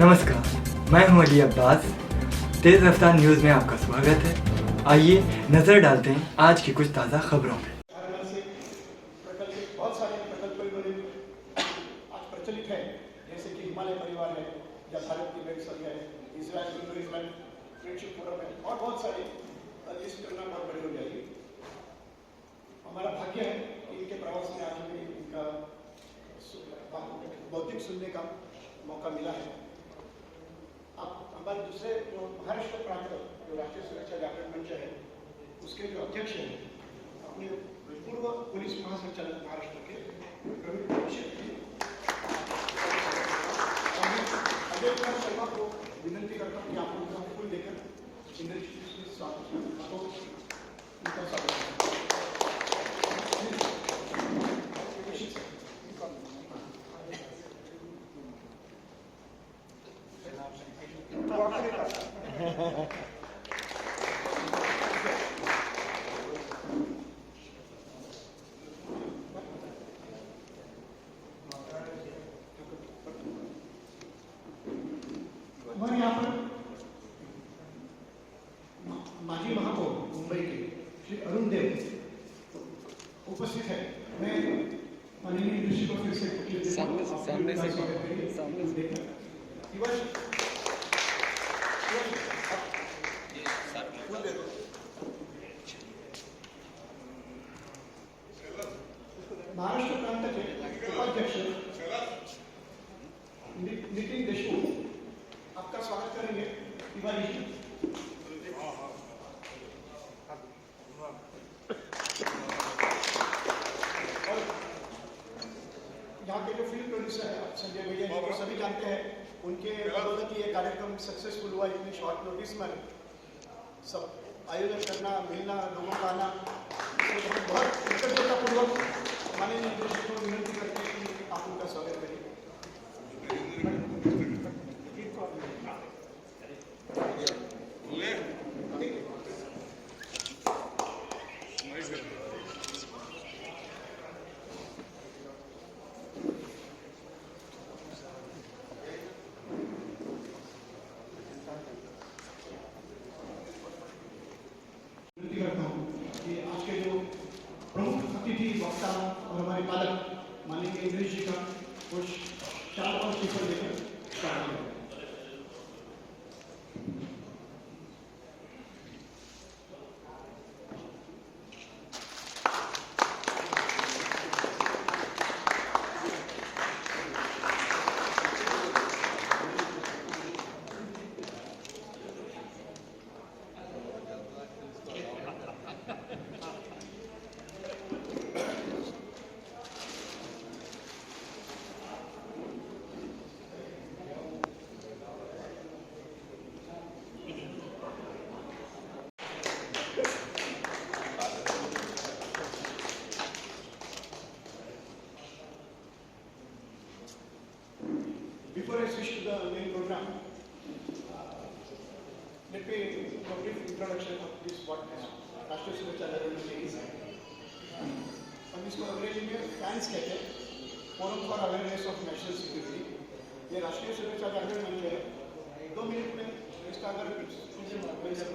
नमस्कार, मैं हूं अली अब्बास। तेज़ रफ्तार न्यूज़ में आपका स्वागत है। आइए नज़र डालते हैं आज की कुछ ताज़ा खबरों पर। बहुत सारे प्रकल्प आज प्रचलित है, जैसे कि हिमालय परिवार है या भारत की वेबसाइट है, इजराइल फ्रेंडशिप फोरम है और बहुत सारे लिस्ट करना बहुत बड़ी हो जाएगी। हमारा भाग्य है कि इनके प्रवास में आज हमें इनका भौतिक सुनने का मौका मिला है। अब हमारे दूसरे जो महाराष्ट्र प्रांत जो राष्ट्रीय सुरक्षा जागरण मंच है, उसके जो अध्यक्ष हैं अपने पूर्व पुलिस महासंचालक महाराष्ट्र के प्रवीण शेट्टी अजय कुमार शर्मा को विनंती करता हूँ कि आप उनका फूल देकर इंद्रजीत स्वागत उनका स्वागत हमारे यहाँ पर माजी महापौर मुंबई के श्री अरुण देव उपस्थित है। मैं माननीय दृष्टि को फिर से सामने महाराष्ट्र प्रांत के उपाध्यक्ष नितिन देशमुख आपका स्वागत करेंगे। तिवारी जी और यहाँ के जो फिल्म प्रोड्यूसर है संजय भैया जी को सभी जानते हैं, उनके बदौलत ये कार्यक्रम सक्सेसफुल हुआ। इतनी शॉर्ट नोटिस में सब आयोजन करना, मिलना, लोगों का आना, बहुत कृतज्ञतापूर्वक माननीय निर्देशक को विनंती करते हैं कि आप उनका स्वागत करें। विनती करता हूँ कि आज के जो प्रमुख अतिथि वक्ता और हमारे पालक माननीय इंद्रेश जी का कुछ चार और टिप्पणी लेकर स्टार्ट करें। Before I switch to the main program, let me do a brief introduction of this what राष्ट्रीय सुरक्षा जागरण मंच is. हम इसको अंग्रेजी में फैंस कहते हैं, forum for awareness of national security. ये राष्ट्रीय सुरक्षा जागरण मंच है। 2 मिनट में इसका अगर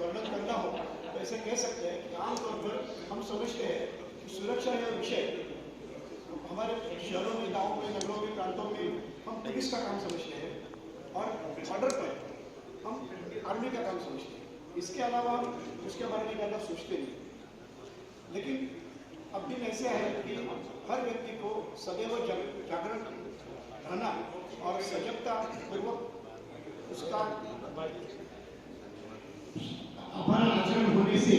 वर्णन करना हो तो ऐसे कह सकते हैं कि आमतौर पर हम समझते हैं कि सुरक्षा यह विषय हमारे शहरों में, गाँव में, नगरों में, प्रांतों में हम पुलिस का काम समझते हैं और बॉर्डर पर हम आर्मी का काम समझते हैं। इसके अलावा हम उसके बारे में ज़्यादा सोचते नहीं। लेकिन अब दिन ऐसे है कि हर व्यक्ति को सदैव जागरण रहना और सजगता पूर्वक उसका हमारा आचरण होने से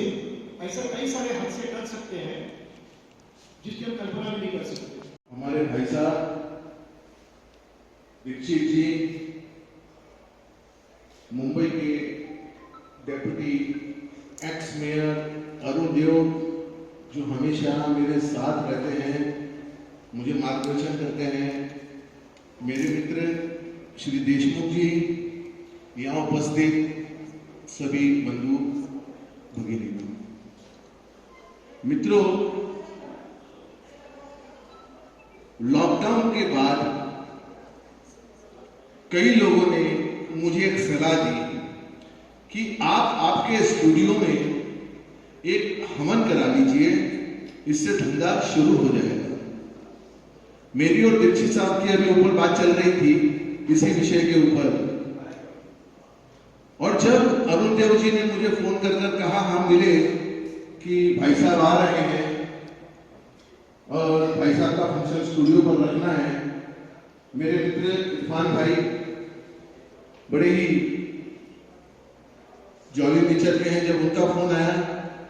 ऐसे कई सारे हादसे टल सकते हैं जिसकी हम कल्पना भी नहीं कर सकते। हमारे भाई साहब दीक्षित जी मुंबई के डेप्यूटी एक्स मेयर अरुण देव जो हमेशा मेरे साथ रहते हैं, मुझे मार्गदर्शन करते हैं। मेरे मित्र श्री देशमुख जी, यहाँ उपस्थित सभी बंधु भगिनी, मित्रों, लॉकडाउन के बाद कई लोगों ने मुझे एक सलाह दी कि आप आपके स्टूडियो में एक हवन करा लीजिए, इससे धंधा शुरू हो जाएगा। मेरी और दीक्षित साहब की अभी ऊपर बात चल रही थी इसी विषय के ऊपर, और जब अरुण देव जी ने मुझे फोन कर कर कहा, हम मिले कि भाई साहब आ रहे हैं और भाई साहब का फंक्शन स्टूडियो पर रखना है। मेरे मित्र इरफान भाई बड़े ही जॉली नेचर के हैं। जब उनका फोन आया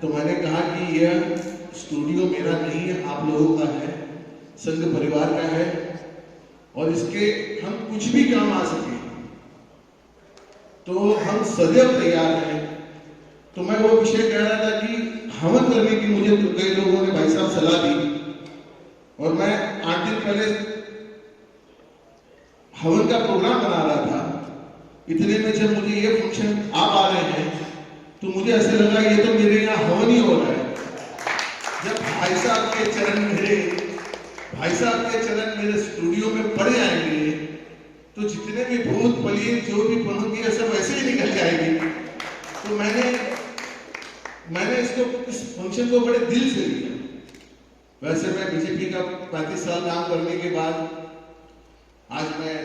तो मैंने कहा कि यह स्टूडियो मेरा नहीं है, आप लोगों का है, संघ परिवार का है, और इसके हम कुछ भी काम आ सके तो हम सदैव तैयार हैं। तो मैं वो विषय कह रहा था कि हवन करने की मुझे तो कई लोगों ने भाई साहब सलाह दी, और मैं 8 दिन पहले हवन का प्रोग्राम बना रहा था। इतने में जब मुझे ये फंक्शन आप आ रहे हैं तो मुझे ऐसे लगा ये तो मेरे यहाँ हवन ही हो रहा है। जब भाई साहब के चरण मेरे स्टूडियो में पड़ जाएंगे तो जितने भी भूत पलीत जो भी पनौती है सब ऐसे ही निकल जाएगी। तो मैंने इस फंक्शन को बड़े दिल से लिया। वैसे मैं बीजेपी का 35 साल काम करने के बाद आज मैं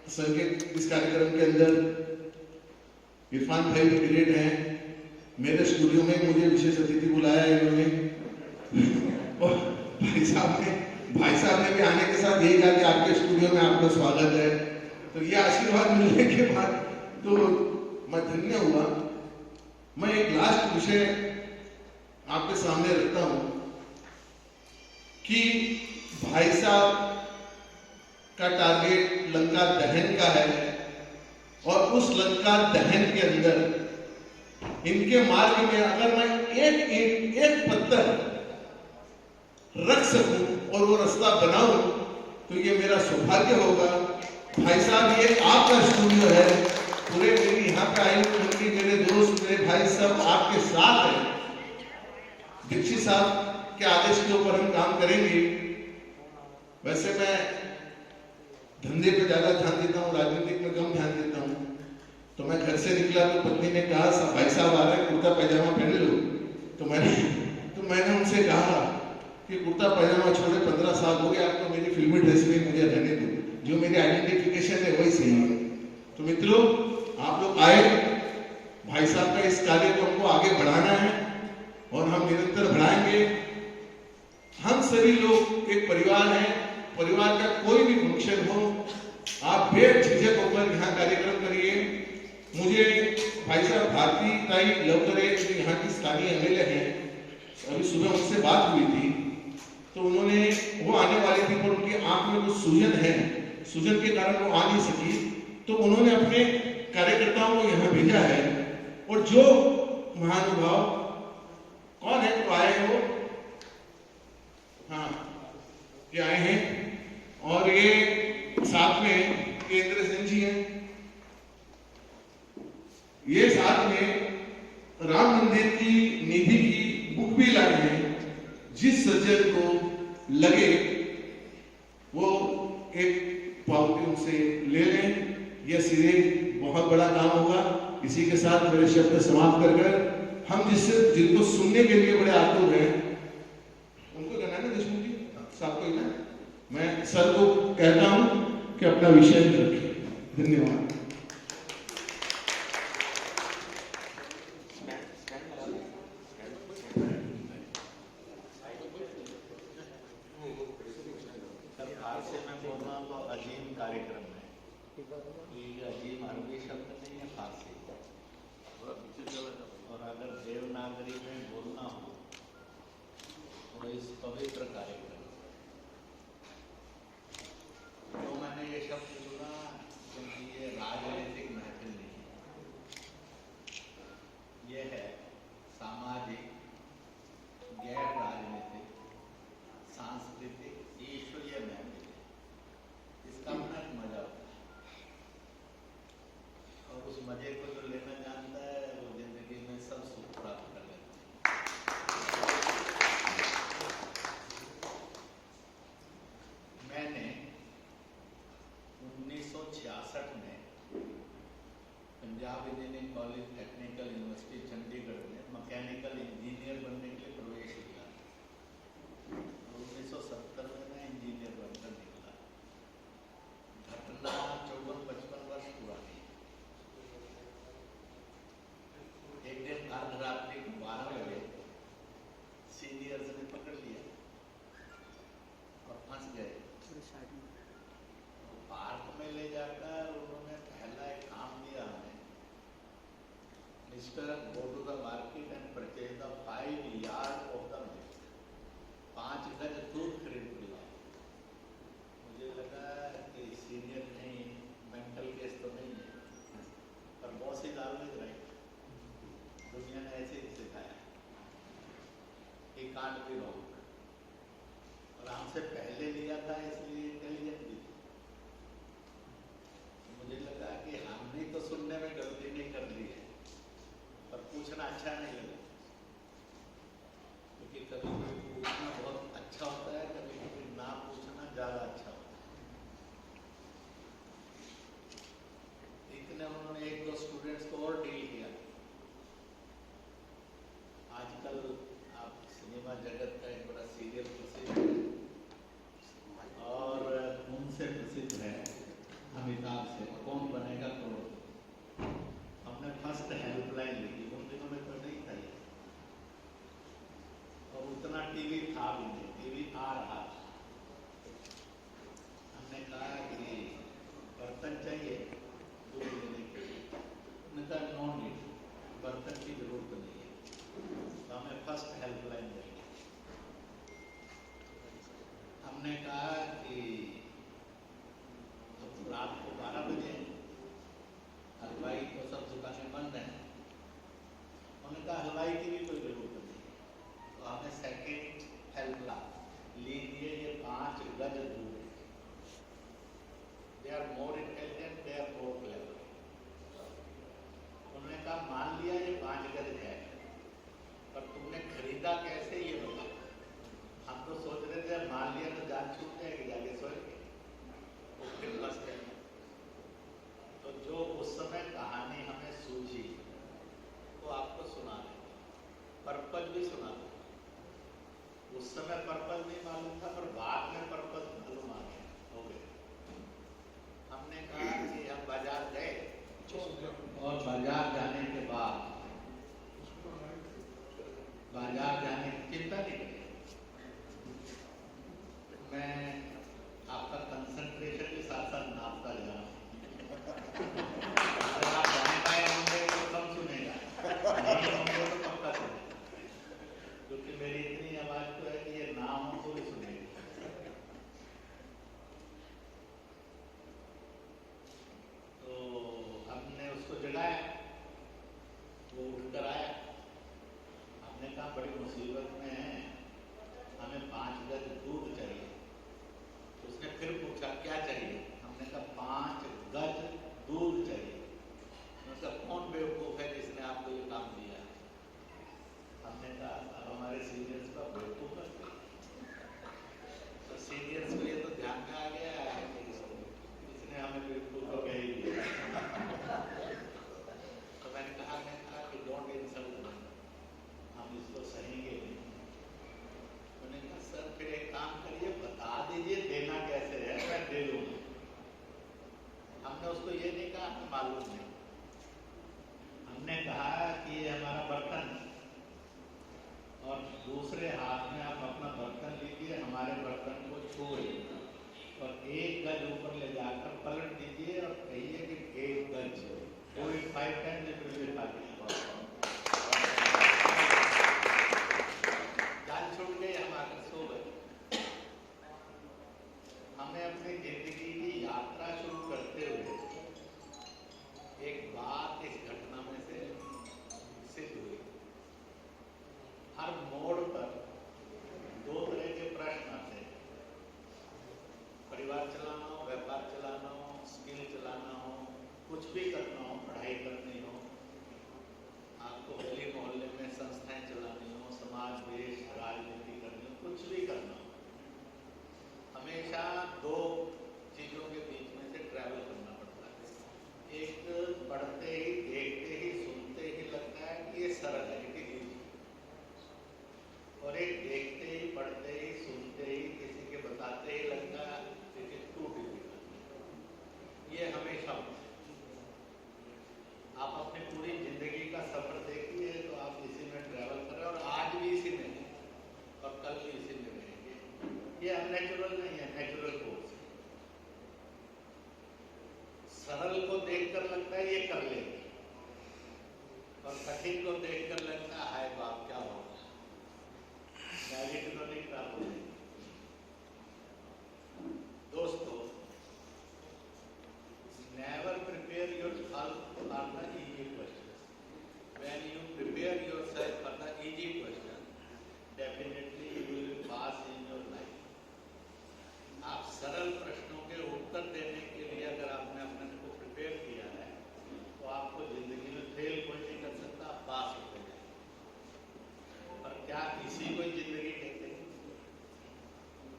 संघ के इस कार्यक्रम के अंदर, इरफान भाई भी ग्रेट हैं, मेरे स्टूडियो में मुझे विशेष अतिथि बुलाया इन्होंने, और भाई साहब ने भी आने के साथ यही कहा कि आपके स्टूडियो में आपका स्वागत है। तो ये आशीर्वाद मिलने के बाद तो मैं धन्य हुआ। मैं एक लास्ट विषय आपके सामने रखता हूं कि भाई साहब का टारगेट लंका दहन का है, और उस लंका दहन के अंदर इनके मार्ग में अगर मैं एक पत्थर रख सकूं और वो रास्ता बनाऊं तो ये मेरा सौभाग्य होगा। भाई साहब, ये आपका स्टूडियो है, पूरे मेरी यहाँ पे आए हुए मेरे दोस्त, मेरे भाई सब आपके साथ हैं। दीक्षित साहब के आदेश के ऊपर हम काम करेंगे। वैसे मैं धंधे पे ज्यादा ध्यान देता हूँ, राजनीतिक में कम ध्यान देता हूँ। तो मैं घर से निकला तो पत्नी ने कहा, भाई साहब आ रहे हैं, कुर्ता पैजामा पहन लो। तो मैंने उनसे कहा कि कुर्ता पैजामा छोड़े 15 साल हो गए, आप तो मेरी फिल्मी ड्रेस में मुझे रहने दो, जो मेरी आइडेंटिफिकेशन है वही सही है। तो मित्रों, आप लोग आए, भाई साहब का इस कार्य को हमको आगे बढ़ाना है और हम निरंतर बढ़ाएंगे। हम सभी लोग एक परिवार हैं, परिवार का कोई भी फंक्शन हो, आप बेझिझक होकर यहाँ कार्यक्रम करिए। मुझे भाई साहब भारती ताई लवकरे जो यहाँ की स्थानीय एमएलए हैं, अभी सुबह उनसे बात हुई थी, तो वो आने वाली थी पर उनकी आंख में कुछ सूजन है, सूजन के कारण वो आ नहीं सकी। तो उन्होंने अपने कार्यकर्ताओं को यहाँ भेजा है, और जो महानुभाव कौन है तो आए हो, हाँ ये आए हैं, और ये साथ में केंद्र सिंह जी हैं, ये साथ में राम मंदिर की निधि की बुक भी लाए हैं। जिस सज्जन को लगे वो एक पावती उनसे ले लें, यह सीधे बहुत बड़ा काम होगा। इसी के साथ मेरे शब्द समाप्त कर हम जिनको सुनने के लिए बड़े आतुर हैं, उनको कहना है देशमुख जी साहब को ही ना, मैं सर को कहता हूं कि अपना विषय रखें। धन्यवाद। कार्यक्रम है, ये अजीम अरबी शब्द नहीं है, फारसी, और अगर देवनागरी में बोलना हो तो इस पवित्र कार्यक्रम, तो मैंने ये शब्द चुना क्योंकि ये राजनीतिक महफिल नहीं है, ये है सामाजिक, गैर राजनीतिक, सांस्कृतिक, ईश्वरीय महफिल। इसका अपना एक मजा होता है, और उस मजे को जो लेना जानता है वो जिंदगी में सब सुख प्राप्त कर लेता है। Engineering college technical university Chandigarh में मैकेनिकल इंजीनियर बनने के लिए प्रवेश लिया। 1970 में मैं इंजीनियर बनकर निकला। घटना 54-55 वर्ष पुरानी। एक दिन अर्धरात्रि को 12 बजे सीनियर्स ने पकड़ लिया और फंस गए। पार्क में ले जाकर उन्होंने पहला एक काम दिया हमें, mister go to the market and purchase the 5 yard of the milk, 5 गज दूध खरीद के लाओ। मुझे लगा कि सीनियर नहीं, मेंटल केस तो नहीं है, पर बॉस इज ऑलवेज राइट। दुनिया ने ऐसे ही सिखाया, ही कांट बी रॉन्ग। और हमसे पहले लिया था इसलिए इंटेलिजेंट भी। मुझे लगा कि हमने तो सुनने में गलती नहीं कर ली है, पर पूछना अच्छा नहीं लगा, क्योंकि कभी कभी पूछना बहुत अच्छा होता है, कभी कभी ना पूछना ज्यादा अच्छा होता है। इतने उन्होंने 1-2 स्टूडेंट्स को और डील किया। आजकल आप सिनेमा जगत का एक बड़ा सीरियल प्रसिद्ध है और उनसे प्रसिद्ध है अमिताभ से, कौन बनेगा करोड़पति। हमने फर्स्ट हेल्पलाइन ली, उन दिनों में तो नहीं था ये, और उतना टीवी था भी नहीं, टीवी आ रहा था। हमने कहा कि बर्तन चाहिए दूध लेने के लिए, उन्होंने कहा नो नीड, बर्तन की जरूरत नहीं है। तो हमें फर्स्ट हेल्पलाइन दी। हमने कहा कि रात को 12 बजे हलवाई को सब दुकानें बंद हैं। उन्होंने कहा हलवाई की भी कोई जरूरत नहीं। तो हमने सेकेंड हेल्पलाइन लीजिए, ये 5 गज दूर। They are more intelligent, they are more clever. उन्होंने कहा मान लिया ये 5 गज है, पर तुमने खरीदा कैसे ये बता। हम तो सोच रहे थे मान लिया तो जान छूट जाएगी, जाके सोएंगे, वो फिर फंस गए। तो जो उस समय कहानी हमें सूझी तो आपको सुना देंगे, पर्पज भी सुना देंगे। उस समय पर्पज नहीं मालूम था, पर बाद में पर्पज मालूम आ गया, हो गया। हमने कहा कि हम बाजार गए और बाजार जाने के बाद बाजार जाने की चिंता नहीं करी। मैं आपका कंसंट्रेशन के साथ साथ नापता जा रहा हूँ। अगर आप गाने गाए होंगे तो कम सुनेगा, नहीं होंगे तो पक्का सुनेगा, क्योंकि मेरी इतनी आवाज तो है कि ये ना हो तो भी सुनेगी। तो हमने उसको जगाया, वो उठकर आया। हमने कहा बड़ी मुसीबत में है, हमें 5 गज दूध चाहिए। उसने फिर पूछा क्या चाहिए। हमने कहा 5 गज दूध चाहिए। मतलब कौन बेवकूफ है जिसने आपको ये काम दिया। हमने कहा अब हमारे सीनियर्स का बेवकूफ है, तो सीनियर्स को ये तो ध्यान में आ गया है कि इसने हमें बेवकूफ को कह ही दिया। तो मैंने कहा कि डोंट इंसल्ट, हम इसको सहेंगे नहीं। उन्होंने कहा सर फिर एक काम करिए, बता दीजिए देना कैसे है, मैं दे दूंगा। हमने उसको ये नहीं कहा हमें मालूम नहीं, हमने कहा कि ये हमारा बर्तन, और दूसरे हाथ में आप अपना बर्तन लीजिए, हमारे बर्तन को छुइए और 1 गज ऊपर ले जाकर पलट दीजिए और कहिए कि 1 गज। कोई 5 टाइम जान छूट गई, हम आकर सो गए। हमें अपनी जिंदगी की यात्रा शुरू करते हुए एक बात इस घटना में से सिद्ध हुई। हर मोड़ पर 2 तरह के प्रश्न आते हैं। परिवार चलाना हो, व्यापार चलाना हो, स्किल चलाना हो, कुछ भी करना हो, पढ़ाई करनी हो, ये अननेचुरल नहीं है, नेचुरल कोर्स। सरल को देखकर लगता है ये कर लेंगे, और कठिन को देखकर लगता है हाय बाप क्या होगा, मैरिट तो नहीं प्राप्त होगी। दोस्तों, never prepare yourself for the easy questions. When you prepare yourself for the easy question, definitely you will pass in your life. आप सरल प्रश्नों के उत्तर देने के लिए अगर आपने अपने को प्रिपेयर किया है तो आपको जिंदगी में फेल कोई नहीं कर सकता, आप पास होते हैं। और क्या इसी को जिंदगी कहते हैं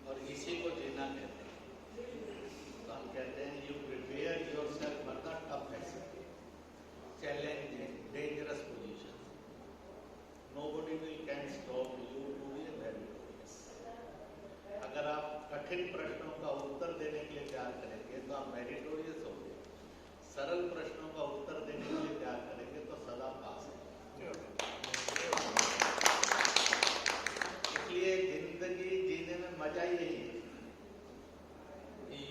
और इसी को जीना कहते हैं। तो हम कहते हैं you prepare yourself for the toughest, challenging, dangerous position. Nobody will can stop you to be meritorious. अगर आप कठिन प्रश्नों का उत्तर देने के लिए तैयार करेंगे तो आप मेरिटोरियस होंगे, सरल प्रश्नों का उत्तर देने के लिए तैयार करेंगे तो सदा पास है। इसलिए जिंदगी जीने में मजा यही है,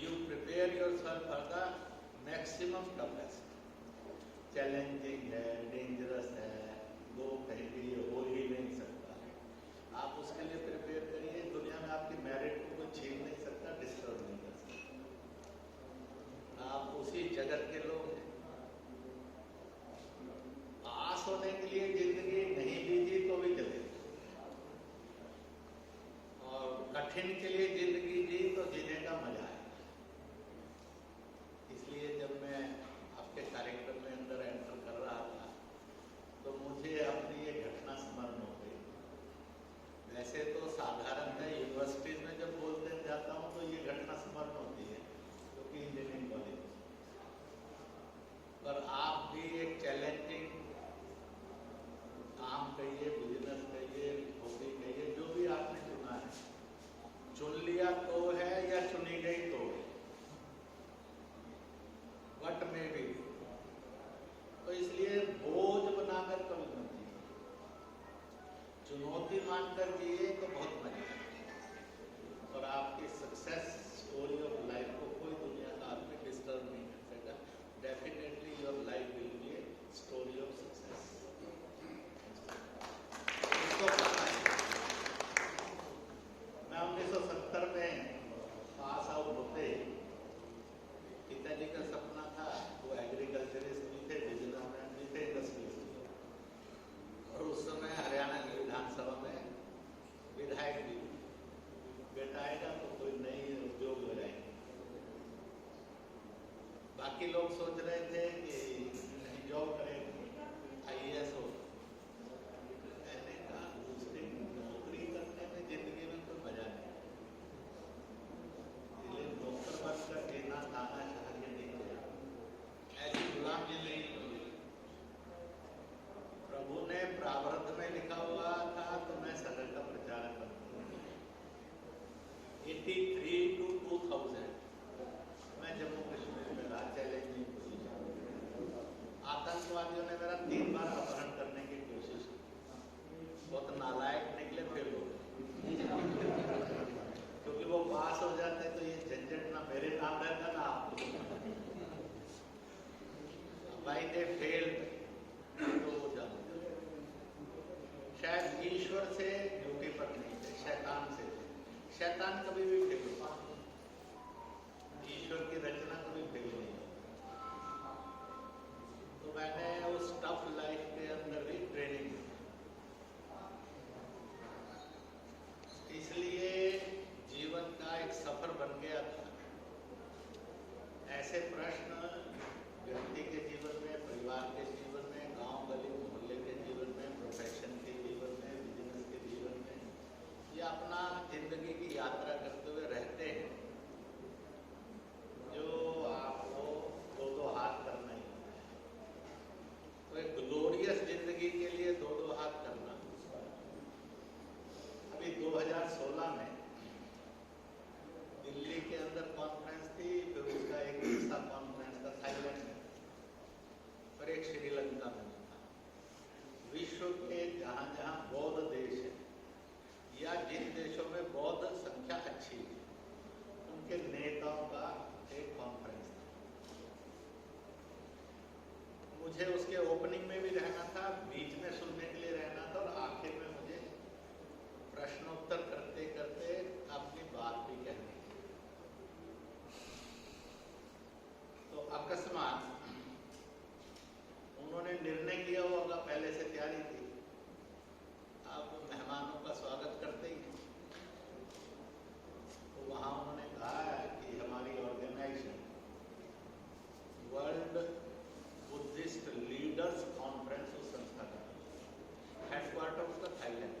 you prepare yourself for the maximum toughest. Challenging है, डेंजरस है, वो कहीं भी ये हो ही नहीं सकता, आप उसके लिए प्रिपेयर करिए। दुनिया में आपकी मेरिट को कोई छीन नहीं सकता, डिस्टर्ब नहीं कर सकता। आप उसी जगत के लोग हैं। पास होने के लिए जिंदगी नहीं बीती तो भी चले, और कठिन के लिए जिंदगी जी तो जीने का मजा है। इसलिए जब मैं आपके कार्यक्रम में अंदर एंटर कर रहा था तो मुझे अपनी ये घटना स्मरण हो गई। वैसे तो साधारण है, यूनिवर्सिटीज में जब बोलते जाता हूँ तो ये घटना स्मरण होती है, क्योंकि इंजीनियरिंग कॉलेज। पर आप भी एक चैलेंजिंग काम कहिए, बिजनेस कहिए, हॉबी कहिए, जो भी आपने चुना है, चुन लिया तो है या चुनी गई तो है, वट में भी। तो इसलिए बोझ बनाकर कभी मत जिए, चुनौती मानकर जिए तो बहुत मजा है। और आपकी सक्सेस स्टोरी ऑफ लाइफ को कोई दुनिया का आदमी डिस्टर्ब नहीं कर सकेगा। Definitely your life will be a story of success. इसको मैं 1970 में पास आउट होते पिताजी का सपना था, वो एग्रीकल्चरिस्ट भी थे, बिजनेसमैन भी थे, इंडस्ट्रियलिस्ट भी थे। और उस समय हरियाणा की विधानसभा में विधायक भी, बेटा आएगा तो कोई नई उद्योग लगाएंगे। बाकी लोग सोच रहे थे कि कहीं जॉब करेंगे, IAS हो। मैंने कहा दूसरी नौकरी करने में जिंदगी में कोई मजा नहीं, इसलिए नौकर बनकर जीना ताना चाह के नहीं किया, ऐसी गुलाम जिंदगी नहीं। प्रभु ने प्रारब्ध में लिखा हुआ था तो मैं सदर का प्रचारक बनता। 83 to 2000 मैं जम्मू कश्मीर में रहा, चैलेंजिंग पोजीशन। आतंकवादियों ने मेरा 3 बार अपहरण करने की कोशिश की, बहुत नालायक निकले, फिर हो गए। क्योंकि वो पास हो जाते तो ये झंझट ना मेरे नाम रहता ना आप। भाई दे फेल्ड तो वो जाते, शायद ईश्वर से ड्यूटी पर नहीं थे, शैतान से थे। शैतान कभी भी फेल होता, ईश्वर की रचना कभी फेल नहीं होती। तो मैंने उस टफ लाइफ के अंदर भी ट्रेनिंग ली। इसलिए जीवन का एक सफर बन गया था। ऐसे प्रश्न व्यक्ति के जीवन में, परिवार के जीवन में, गांव गली मोहल्ले के जीवन में, प्रोफेशन के जीवन में, बिजनेस के जीवन में, या अपना जिंदगी की यात्रा करते हुए रहते हैं, जो आपको दो हाथ करना ही होता है। तो एक ग्लोरियस मुझे उसके ओपनिंग में भी रहना था, बीच में सुनने के लिए रहना था और आखिर में मुझे प्रश्नोत्तर करते करते अपनी बात भी कहनी थी। तो अकस्मात उन्होंने निर्णय किया होगा, पहले से तैयारी थी, आप मेहमानों का स्वागत करते ही हैं। तो वहाँ उन्होंने कहा कि हमारी organisation world Buddhist leaders conference उस संस्था का हेडक्वार्टर उसका थाईलैंड,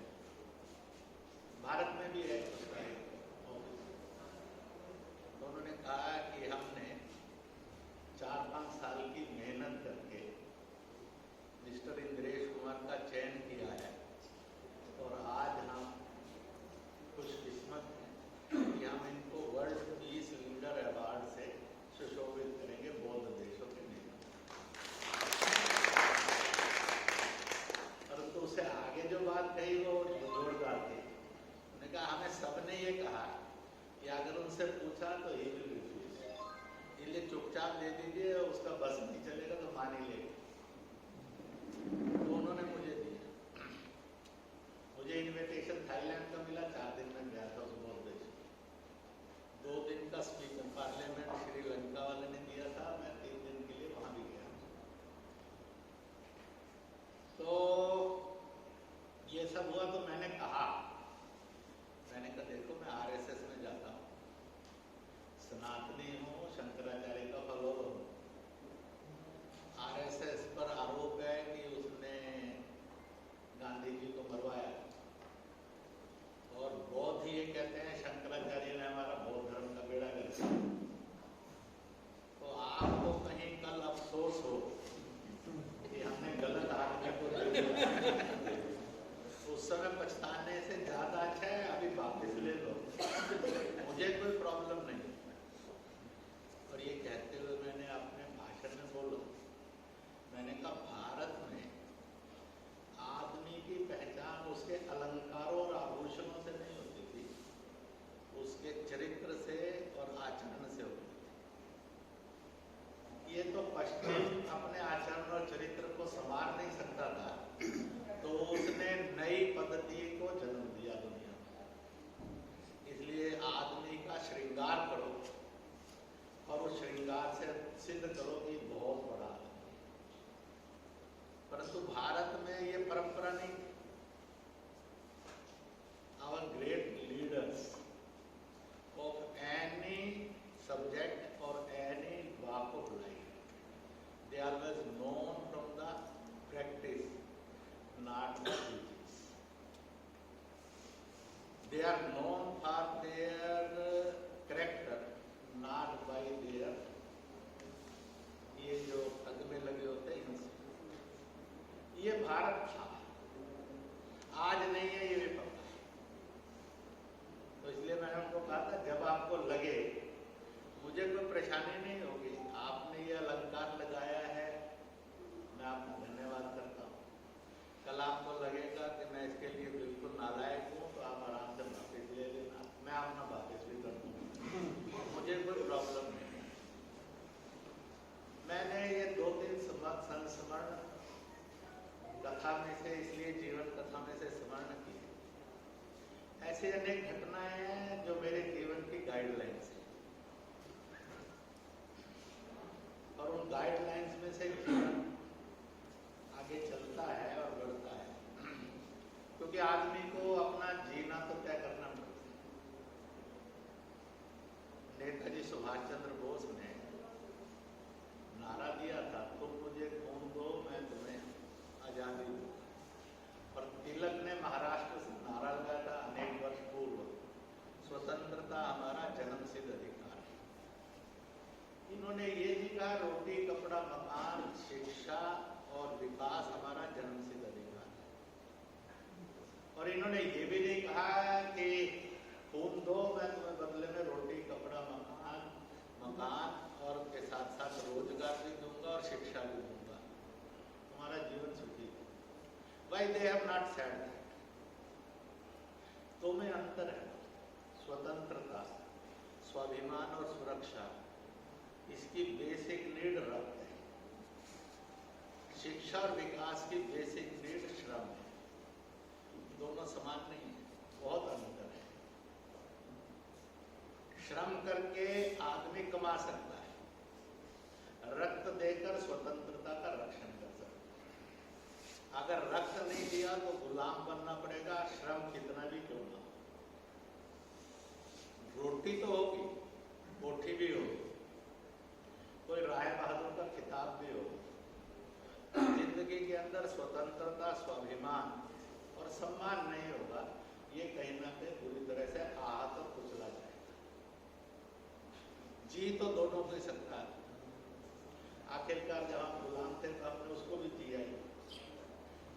भारत में भी है उसका ऑफिस। तो उन्होंने कहा कि हमने 4-5 साल की मेहनत करके मिस्टर इंद्रेश कुमार का चयन किया है और आज हम खुशकिस्मत हैं कि हम इनको वर्ल्ड पीस लीडर अवार्ड से सुशोभित करेंगे, बौद्ध देशों के नेता। और तो उससे आगे जो बात कही वो जोरदार थी। उन्होंने कहा हमें सबने ये कहा कि अगर उनसे पूछा तो ही विल रिफ्यूज, इसलिए चुपचाप दे दीजिए, उसका बस नहीं चलेगा तो मान ही लेगा। तो उन्होंने मुझे दिया, मुझे इन्विटेशन थाईलैंड का मिला, 4 दिन में गया था उस बौद्ध देश। 2 दिन का स्पीकर पार्लियामेंट श्रीलंका वाले ने दिया था, मैं 3 दिन के लिए वहां भी गया। तो ये सब हुआ तो मैंने कहा देखो मैं आरएसएस में जाता हूँ, सनातनी हूँ, शंकराचार्य का फॉलोअर हूँ। आरएसएस पर आरोप है कि उसने गांधी जी को मरवाया और बौद्ध ये कहते हैं शंकराचार्य ने हमारा बौद्ध धर्म का बेड़ा गर्क किया। तो आपको कहीं कल अफसोस हो कि हमने गलत आदमी को दे दिया, उस समय पछताने से ज्यादा अच्छा है अभी वापस ले लो, मुझे कोई प्रॉब्लम नहीं। और ये कहते हुए मैंने अपने भाषण में बोला, मैंने कहा भारत में आदमी की पहचान उसके अलंकारों और आभूषणों से नहीं होती थी, उसके चरित्र से और आचरण से होती थी। ये तो पश्चिम अपने आचरण और चरित्र को संवार नहीं सकता था, तो उसने नई पद्धति को जन्म दिया दुनिया में। इसलिए आदमी का श्रृंगार करो और उस श्रृंगार से सिद्ध करो कि बहुत बड़ा आदमी। परंतु भारत में ये परंपरा नहीं थी। Our great leaders of any subject और any walk of life, they are always known from the practice, not the teachings. They are known for their character, not by their ये जो पद में लगे होते हैं इनसे। ये भारत था, आज नहीं है, ये भी पता है। तो इसलिए मैंने उनको कहा था जब आपको लगे, मुझे कोई परेशानी नहीं होगी, आपने ये अलंकार लगाया है, मैं आपको धन्यवाद करता हूँ। कल आपको लगेगा कि मैं इसके लिए बिल्कुल नालायक हूँ तो आप आराम से वापस ले लेना, मैं अपना वापस भी कर दूँगा, मुझे कोई प्रॉब्लम नहीं। मैंने ये 2-3 संस्मरण कथा में से, इसलिए जीवन कथा में से स्मरण की। ऐसी अनेक घटनाएं हैं जो मेरे जीवन की गाइडलाइंस है और उन गाइडलाइंस में से जीवन आगे चलता है और बढ़ता है, क्योंकि आदमी को अपना जीना तो तय करना पड़ता है। नेताजी सुभाष चंद्र बोस ने नारा दिया था, तुम मुझे खून दो मैं तुम्हें आजादी दूंगा। और तिलक ने महाराष्ट्र से नारा लगाया था अनेक वर्ष पूर्व, स्वतंत्रता हमारा जन्मसिद्ध अधिकार। इन्होंने ये भी कहा रोटी कपड़ा मकान शिक्षा और विकास हमारा जन्मसिद्ध अधिकार है। और इन्होंने ये भी नहीं कहा कि खून दो मैं तुम्हें बदले में रोटी कपड़ा मकान और के साथ साथ रोजगार भी दूंगा और शिक्षा भी दूंगा, तुम्हारा जीवन सुखी है। Why they have not said that? तो में अंतर है, स्वतंत्रता, स्वाभिमान और सुरक्षा, इसकी बेसिक नीड रक्त है। शिक्षा और विकास की बेसिक नीड श्रम है। दोनों समान नहीं है, बहुत अंतर है। श्रम करके आदमी कमा सकता है, रक्त देकर स्वतंत्रता का रक्षण कर सकता है। अगर रक्त नहीं दिया तो गुलाम बनना पड़ेगा, श्रम कितना भी क्यों ना हो। रोटी तो होगी, कोठी भी होगी, कोई राय बहादुर का खिताब भी हो, जिंदगी के अंदर स्वतंत्रता, स्वाभिमान और सम्मान नहीं होगा, ये कहीं ना कहीं पूरी तरह से आहत और कुचला जाएगा। जी तो दोनों को ही सकता है। आखिरकार जब हम गुलाम थे तो हमने उसको भी जिया ही,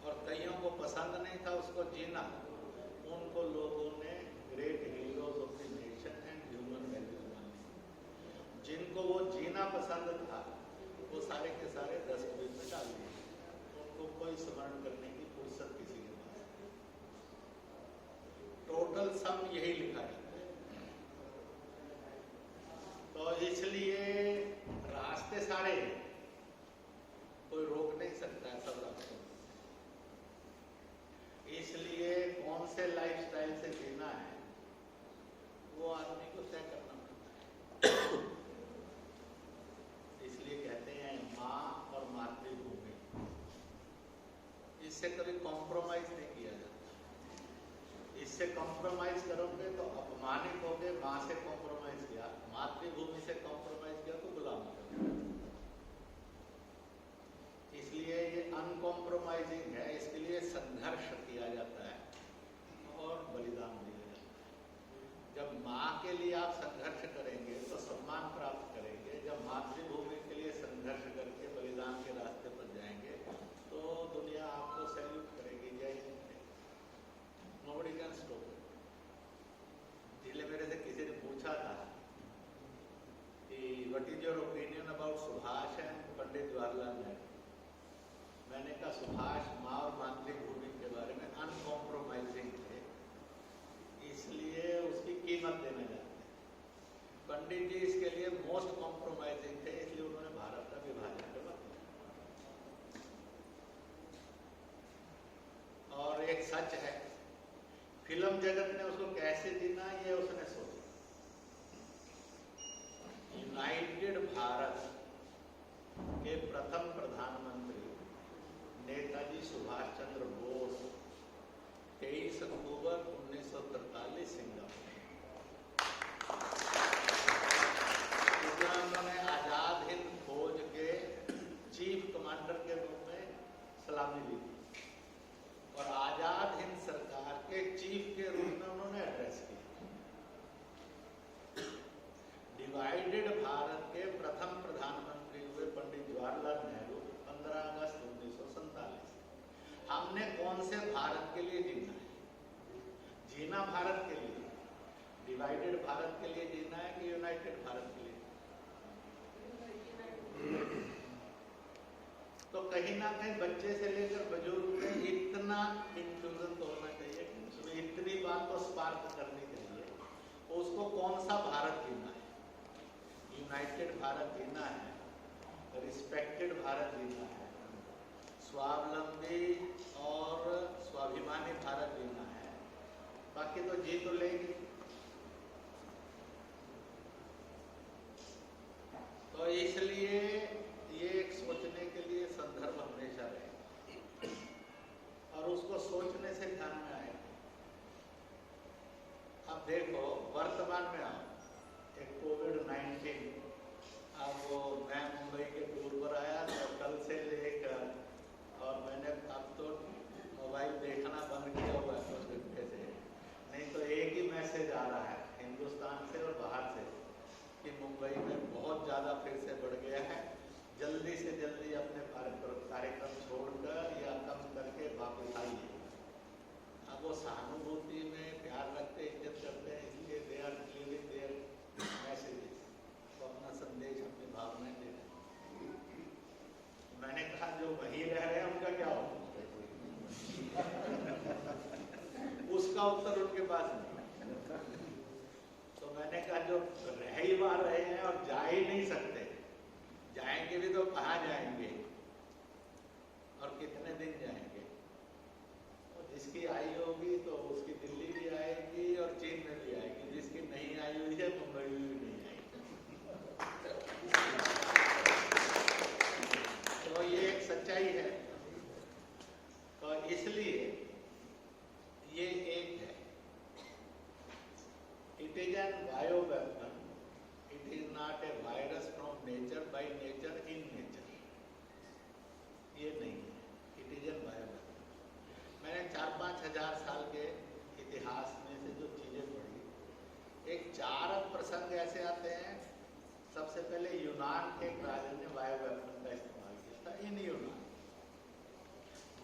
और कईयों को पसंद नहीं था उसको जीना, उनको लोगों ने great heroes of the nation and human values माने। जिनको वो जीना पसंद था वो सारे के सारे डस्टबिन में डाल दिए, उनको कोई स्मरण करने की फुर्सत किसी के पास नहीं। टोटल सम यही लिखा है। तो इसलिए रास्ते सारे कोई रोक नहीं सकता है सब रास्तों। इसलिए कौन से लाइफस्टाइल से जीना है वो आदमी को तय करना पड़ता है। इसलिए कहते हैं माँ और मातृभूमि, इससे कभी कॉम्प्रोमाइज नहीं किया जाता। इससे कॉम्प्रोमाइज करोगे तो अपमानित होगे। माँ से कॉम्प्रोमाइज किया, मातृभूमि से कॉम्प्रोमाइज किया तो गुलाम हो। इसलिए ये अनकॉम्प्रोमाइजिंग है, इसके लिए संघर्ष किया जाता है और बलिदान दिया जाता है। जब माँ के लिए आप संघर्ष करेंगे तो सम्मान प्राप्त करेंगे। जब मातृभूमि के लिए संघर्ष करके बलिदान के रास्ते पर जाएंगे तो दुनिया आपको सैल्यूट करेगी। जय हिंद। Nobody can stop it. इसलिए मेरे से किसी ने पूछा था कि what is your opinion about Subhash and Pandit Jawaharlal Nehru. मैंने कहा सुभाष माँ और मातृभूमि के बारे में अनकॉम्प्रोमाइजिंग थे, इसलिए उसकी कीमत देने जाते हैं। पंडित जी इसके लिए मोस्ट कॉम्प्रोमाइजिंग थे, इसलिए उन्होंने भारत का विभाजन करवा दिया। और एक सच है, फिल्म जगत ने उसको कैसे जीना ये उसने सोचा। यूनाइटेड भारत के प्रथम प्रधानमंत्री नेताजी सुभाष चंद्र बोस 23 अक्टूबर 1943 सिंगापुर। उन्होंने आजाद हिंद फौज के चीफ कमांडर के रूप में सलामी ली थी और आजाद हिंद सरकार के चीफ के रूप में उन्होंने एड्रेस किया। डिवाइडेड भारत के प्रथम प्रधानमंत्री हुए पंडित जवाहरलाल नेहरू 15 अगस्त 1947। हमने कौन से भारत के लिए जीना है? जीना भारत के लिए, डिवाइडेड भारत के लिए जीना है कि यूनाइटेड भारत के लिए? तो कहीं ना कहीं बच्चे से लेकर बुजुर्ग में इतना इंफ्यूजन तो होना चाहिए, उसमें इतनी बात तो स्पार्क करनी चाहिए। उसको कौन सा भारत जीना है? यूनाइटेड भारत जीना है, रिस्पेक्टेड भारत जीना है, स्वावलंबी और स्वाभिमानी भारत जीना है। बाकी तो जी तो लेंगे। तो इसलिए ये एक सोचने के लिए संदर्भ हमेशा रहे और उसको सोचने से ध्यान में आए। अब देखो वर्तमान में आओ, एक कोविड-19, अब वो मैं मुंबई के टूर पर आया तो कल से लेकर, और मैंने अब तो मोबाइल देखना बंद किया हुआ है कुछ घंटे से, नहीं तो एक ही मैसेज आ रहा है हिंदुस्तान से और बाहर से कि मुंबई में बहुत ज़्यादा फिर से बढ़ गया है, जल्दी से जल्दी अपने कार्यक्रम छोड़कर या कम करके वापस आइए। अब वो सहानुभूति में प्यार रखते, इज्जत करते हैं, इसलिए they are delivering their messages, वो अपना संदेश, अपनी भावनाएं दे रहे हैं। मैंने कहा जो वहीं रह रहे हैं उनका क्या हो? उसका उत्तर उनके पास नहीं। तो मैंने कहा जो रह ही वहां रहे हैं और जा ही नहीं सकते, जाएंगे भी तो कहाँ जाएंगे? प्रसंग ऐसे आते हैं। सबसे पहले यूनान के एक राजा ने बायो वेपन का इस्तेमाल किया था इन यूनान।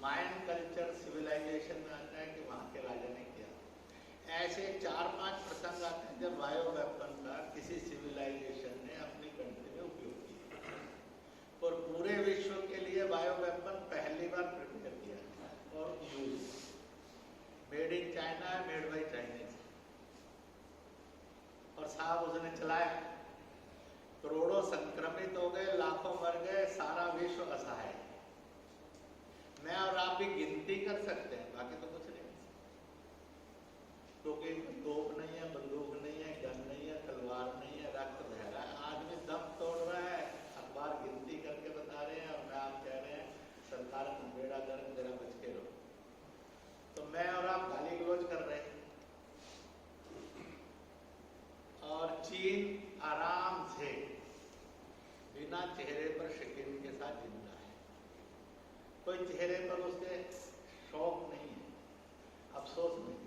मायन कल्चर सिविलाइजेशन में आता है कि वहाँ के राजा ने किया। ऐसे 4-5 प्रसंग आते हैं जब बायो वेपन का किसी सिविलाइजेशन ने अपनी कंट्री में उपयोग किया और पूरे विश्व के लिए बायो वेपन पहली बार प्रिपेयर किया और यूज। मेड इन चाइना है, मेड बाई चाइनीज। और साहब उसने चलाया, करोड़ों संक्रमित हो गए, लाखों मर गए, सारा विश्व असहाय। मैं और आप भी गिनती कर सकते हैं, बाकी तो कुछ नहीं। क्योंकि तोप नहीं है, बंदूक नहीं है, गन नहीं है, तलवार नहीं है, रक्त बह रहा है, आदमी दम तोड़ रहा है, अखबार गिनती करके बता रहे हैं और मैं आप कह रहे हैं सरकार बेड़ा गर्म, जरा बच के रहो। तो मैं और आप गाली गलौज कर रहे हैं और चीन आराम से बिना चेहरे पर शिकन के साथ जिंदा है। कोई चेहरे पर उसके शौक नहीं है, अफसोस नहीं।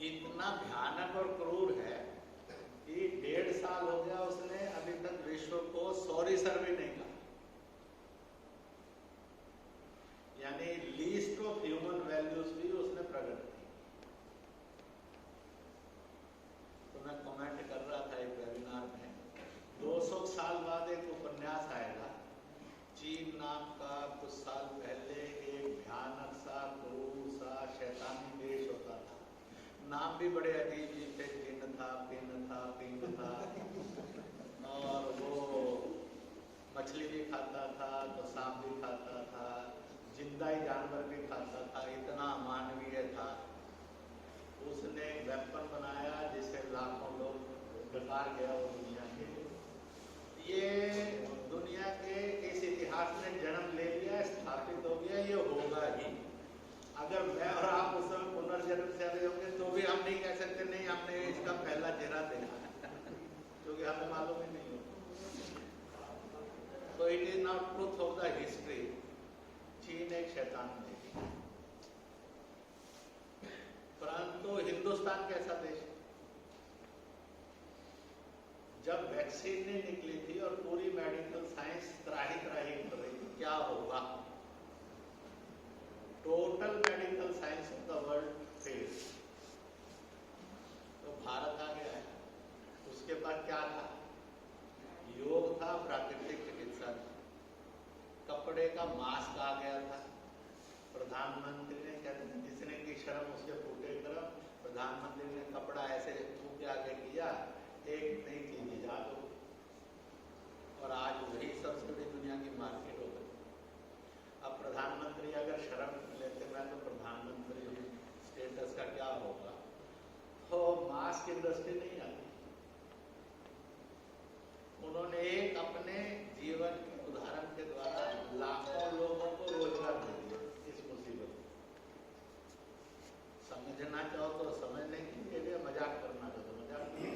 इतना भयानक और क्रूर है कि 1.5 साल हो गया उसने अभी तक विश्व को सॉरी सर भी नहीं कहा। यानी लीस्ट ऑफ ह्यूमन वैल्यूज भी उसने प्रकट की। तो मैं कमेंट कर रहा था एक वेबिनार में, 200 साल बाद एक उपन्यास आएगा। चीन नाम का कुछ साल पहले एक भयानक सा, क्रूर सा, शैतानी देश होता था। नाम भी बड़े अजीब थे, जिन था, पिन था, पिंग था, और वो मछली भी खाता था तो सांप भी खाता था, जिंदा ही जानवर भी खाता था, इतना मानवीय था। उसने वेपन बनाया जिससे लाखों लोग बेकार गया वो दुनिया के। ये दुनिया के इस इतिहास ने जन्म ले लिया, स्थापित हो गया, ये होगा ही। अगर मैं और आप उस समय पुनर्जन्म से आए होंगे तो भी हम नहीं कह सकते नहीं हमने इसका पहला चेहरा देखा क्योंकि हमें मालूम ही नहीं होता। तो it is not truth of the history. चीन एक शैतान देश, परंतु हिंदुस्तान कैसा देश? जब वैक्सीन नहीं निकली थी और पूरी मेडिकल साइंस त्राही त्राही कर रही थी क्या होगा, total medical science of the world fail, तो भारत आ गया है। उसके बाद क्या था? योग था, प्राकृतिक चिकित्सा थी, कपड़े का मास्क आ गया था। प्रधानमंत्री ने कहते हैं जिसने की शर्म उसके फूटे करम, प्रधानमंत्री ने कपड़ा ऐसे मुंह के आगे किया, एक नई चीज इजाद हो, और आज वही सबसे बड़ी दुनिया की मार्केट हो गई। अब प्रधानमंत्री अगर शर्म लेते मैं तो प्रधानमंत्री स्टेटस का क्या होगा, तो मास्क इंडस्ट्री नहीं आती। उन्होंने एक अपने जीवन के उदाहरण के द्वारा लाखों लोगों को रोजगार दे दिया इस मुसीबत में। समझना चाहो तो समझने के लिए, मजाक करना चाहो तो मजाक नहीं।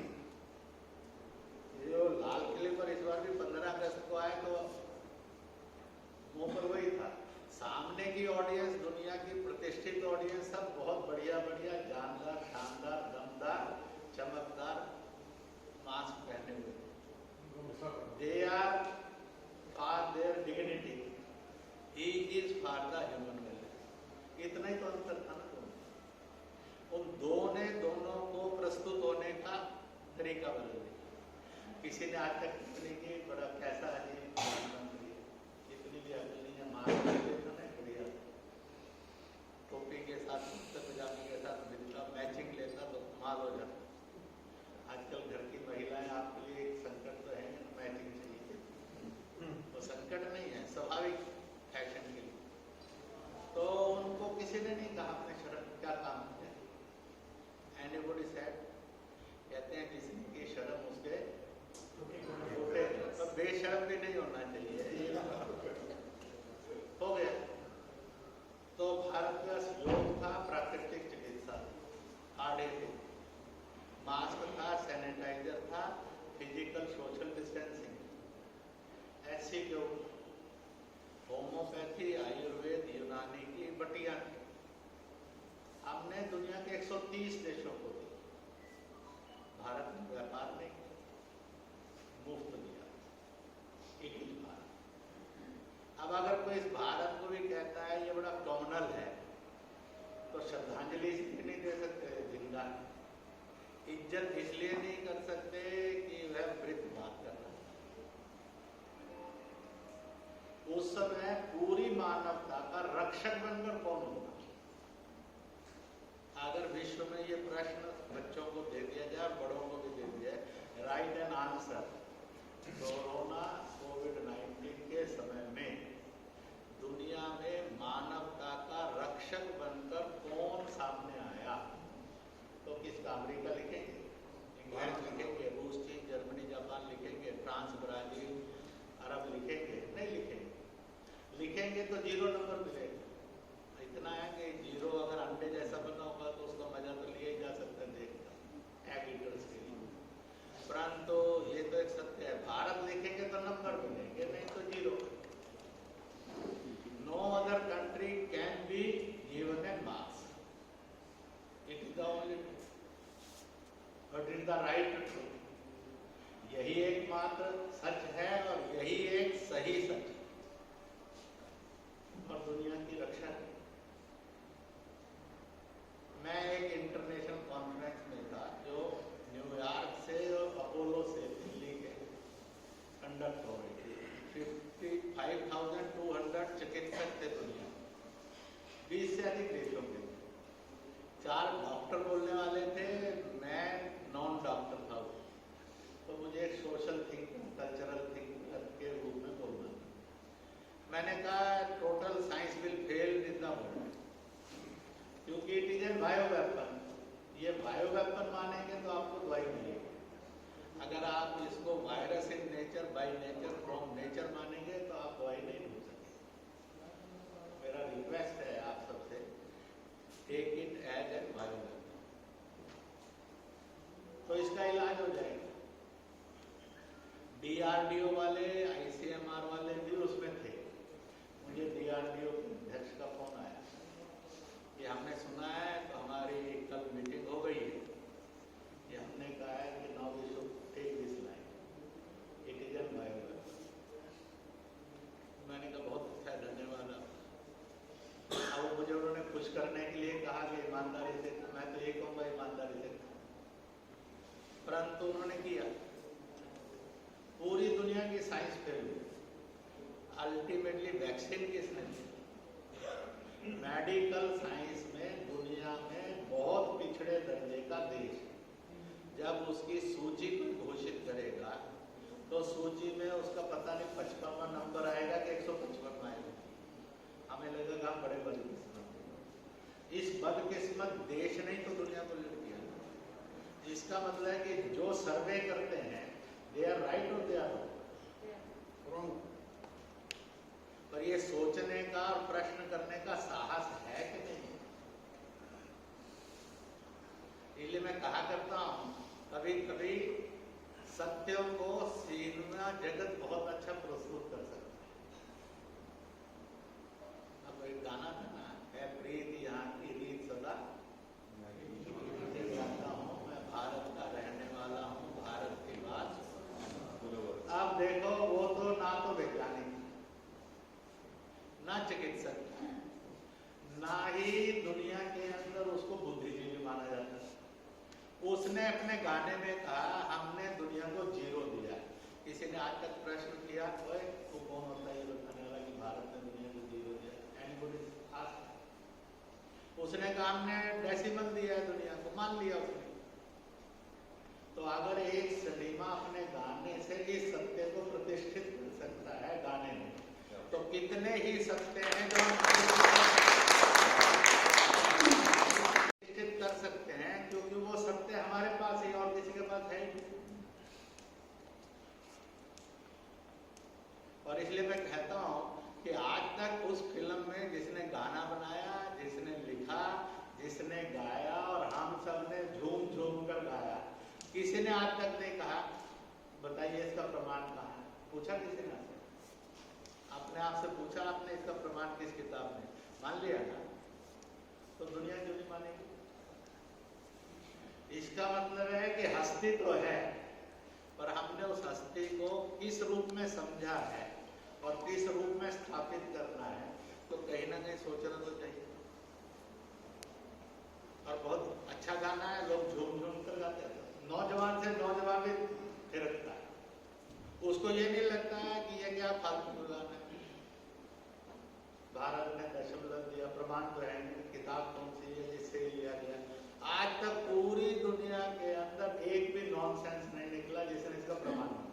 जो लाल किले पर इस बार भी 15 अगस्त को आए तो मुंह पर वही था, सामने की ऑडियंस, दुनिया की प्रतिष्ठित ऑडियंस सब बहुत बढ़िया बढ़िया, जानदार, शानदार, दमदार, चमकदार मास्क पहने हुए। They are for their dignity. He is for the human value. इतना ही तो अंतर था ना दोनों। उन दोनों को प्रस्तुत होने का तरीका बदल दिया। किसी ने आज तक टिप्पणी की बड़ा कैसा अजीब प्रधानमंत्री है, इतनी भी अकल नहीं है, मास्क देखा नहीं बढ़िया, टोपी के साथ, कुर्ते पजामे के साथ मिलता, मैचिंग लेता तो कमाल हो जाता। आजकल घर की महिलाएं आपके लिए एक संकट तो है, मैचिंग चाहिए, तो संकट नहीं है, स्वाभाविक फैशन के लिए। तो उनको किसी ने नहीं कहा अपने शर्म क्या काम है, एनीबॉडी सेड, कहते हैं किसी की शर्म उसके छोटे, तो बेशर्म भी नहीं होना चाहिए, हो गया। तो भारत का योग था, प्राकृतिक चिकित्सा, आड़े थे, मास्क था, सैनिटाइजर था, फिजिकल सोशल डिस्टेंसिंग, ऐसी जो होम्योपैथी, आयुर्वेद, यूनानी की बटिया हमने दुनिया के 130 देशों को दी। भारत में व्यापार नहीं किया। प्रश्न बच्चों को दे दिया जाए और बड़ों को भी दे दिया जाए, राइट एन आंसर। कोरोना कोविड-19 के समय में दुनिया में मानवता का रक्षक बनकर कौन सामने आया? तो किसका? अमेरिका लिखेंगे, इंग्लैंड लिखेंगे, रूस, चीन, जर्मनी, जापान लिखेंगे, फ्रांस, ब्राजील, अरब लिखेंगे? नहीं लिखेंगे। लिखेंगे तो 0 नंबर मिलेगा। इतना है कि 0 अगर अंडे जैसा बना होगा तो उसका मजा तो लिया ही जा सकता है देखकर, एग ईटर्स के लिए। परंतु ये तो एक सत्य है, भारत लिखेंगे तो नंबर मिलेंगे, नहीं तो 0। No other country can be given an marks, it is the only truth, but it is the right truth. यही एकमात्र सच है और यही एक सही सच है और दुनिया की रक्षा है। मैं एक इंटरनेशनल कॉन्फ्रेंस में था जो न्यूयॉर्क से और अपोलो से दिल्ली के कंडक्ट हो रही थी। 55,200 चिकित्सक थे दुनिया, 20 से अधिक देशों के। 4 डॉक्टर बोलने वाले थे, मैं नॉन डॉक्टर था। तो मुझे एक सोशल थिंकिंग, कल्चरल थिंकिंग के रूप में बोलना था। मैंने कहा total science will fail in the world, क्योंकि it is an bio weapon. ये बायो वेपन मानेंगे तो आपको दवाई मिलेगी। अगर आप इसको virus in nature, by nature, from nature मानेंगे तो आप दवाई नहीं ढूंढ सकते। मेरा रिक्वेस्ट है आप सबसे, take it as an bio weapon, तो इसका इलाज हो जाएगा। DRDO वाले, ICMR वाले भी उसमें थे। मुझे DRDO के अध्यक्ष का फोन आया कि हमने सुना है, तो हमारी कल मीटिंग हो गई है, कि हमने कहा है कि now we should take this line, it is an bio weapon. मैंने कहा बहुत अच्छा है, धन्यवाद आप। अब मुझे उन्होंने खुश करने के लिए कहा कि ईमानदारी से, मैं तो ये कहूँगा ईमानदारी से, परंतु उन्होंने किया। पूरी दुनिया की साइंस फेल हुई, अल्टीमेटली वैक्सीन किसने दी? मेडिकल साइंस में दुनिया में बहुत पिछड़े दर्जे का देश, जब उसकी सूची को घोषित करेगा तो सूची में उसका पता नहीं 55वां नंबर आएगा कि 155वां आएगा। हमें लगेगा हम बड़े बदकिस्मत। इस बदकिस्मत देश नहीं तो दुनिया को लड़ दिया। इसका मतलब है कि जो सर्वे करते हैं दे आर राइट और दे आर रॉन्ग। पर ये सोचने का और प्रश्न करने का साहस है कि नहीं? इसलिए मैं कहा करता हूं, कभी कभी सत्यों को सिनेमा जगत बहुत अच्छा प्रस्तुत कर सकता है। अब एक गाना था ना, है प्रीत यहाँ की रीत सदा गाता हूँ, मैं भारत का रहने वाला हूँ, भारत की बात। अब देखो वो तो ना तो वैज्ञानिक, ना चिकित्सक, ना ही दुनिया के अंदर उसको बुद्धिजीवी माना जाता है। उसने अपने गाने में कहा हमने दुनिया को 0 दिया। किसी ने आज तक प्रश्न किया ओए वो कौन होता है ये बताने वाला कि भारत ने दुनिया को 0 दिया? Anybody ask? उसने कहा हमने डेसिमल दिया है दुनिया को, मान लिया उसने। तो अगर एक सिनेमा अपने गाने से इस सत्य को प्रतिष्ठित कर सकता है गाने में, तो कितने ही सत्य हैं जो हम प्रतिष्ठित कर सकते हैं, क्योंकि वो सत्य हमारे पास ही और किसी के पास है ही। और इसलिए मैं कहता हूं कि आज तक उस फिल्म में जिसने गाना बनाया, जिसने लिखा, जिसने गाया और हम सब ने झूम झूम कर गाया, किसी ने आज तक नहीं कहा बताइए इसका प्रमाण कहाँ है? पूछा किसी ने? अपने आप से पूछा आपने इसका प्रमाण किस किताब में? मान लिया ना, तो दुनिया क्यों नहीं मानेगी? इसका मतलब है कि हस्ती तो है, पर हमने उस हस्ती को किस रूप में समझा है और किस रूप में स्थापित करना है, तो कहीं ना कहीं सोचना तो चाहिए। और बहुत अच्छा गाना है, लोग झूम झूम कर गाते हैं। नौजवान से नौजवान भी थिरकता है, उसको ये नहीं लगता है कि ये क्या फालतू गाना है। भारत ने दशमलव दिया, प्रमाण तो है, किताब कौन सी है जिससे लिया गया? आज तक पूरी नॉनसेंस नहीं निकला जिसने इसका प्रमाण दिया।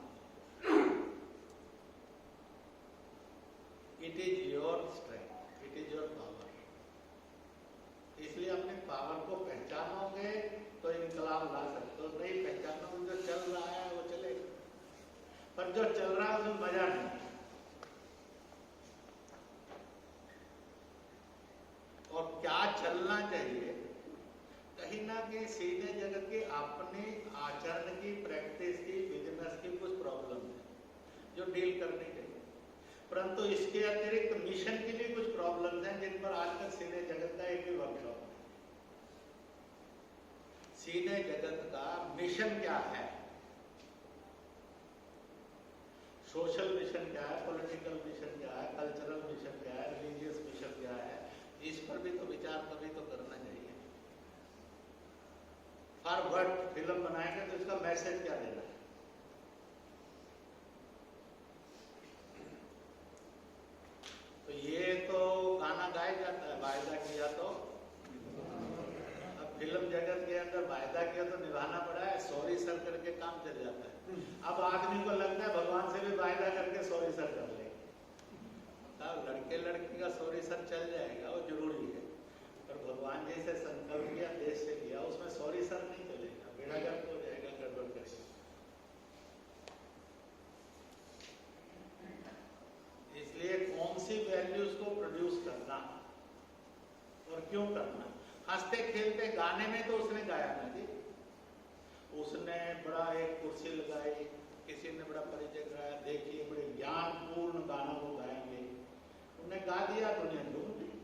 It is your strength, it is your power. इसलिए अपने पावर को पहचानोगे तो इनकलाब ला सकते हो, नहीं पहचानोगे जो चल रहा है वो चलेगा, पर जो चल रहा है उसमें मजा नहीं। और क्या चलना चाहिए, कहीं ना कहीं सीधे जगत के अपने आचरण की, प्रैक्टिस की, बिजनेस की कुछ प्रॉब्लम है जो डील करनी चाहिए, परंतु इसके अतिरिक्त मिशन की भी कुछ प्रॉब्लम्स हैं जिन पर आज तक सीधे जगत का एक भी वर्कशॉप नहीं। सीधे जगत का मिशन क्या है, सोशल मिशन क्या है, पॉलिटिकल मिशन क्या है, कल्चरल मिशन क्या है, रिलीजियस मिशन क्या है, इस पर भी तो विचार कभी तो करना चाहिए। फॉर व्हाट फिल्म बनाएंगे तो इसका मैसेज क्या देना है। तो ये तो गाना गाया जाता है, वायदा किया तो, अब फिल्म जगत के अंदर वायदा किया तो निभाना पड़ा है, सॉरी सर करके काम चल जाता है। अब आदमी को लगता है भगवान से भी वायदा करके सॉरी सर कर ले, लड़के लड़की का सॉरी सर चल जाएगा, वो जरूरी है, पर भगवान जैसे संकल्प किया, देश से किया, उसमें सॉरी सर नहीं चलेगा, बेड़ा गर्क हो जाएगा, गड़बड़ करेगा। इसलिए कौन सी वैल्यूज को प्रोड्यूस करना और क्यों करना। हंसते खेलते गाने में तो उसने गाया ना जी, उसने बड़ा एक कुर्सी लगाई, किसी ने बड़ा परिचय कराया, देखिए बड़े ज्ञानपूर्ण गाना वो गाएंगे, उन्हें गा दिया, दुनिया डूब गई,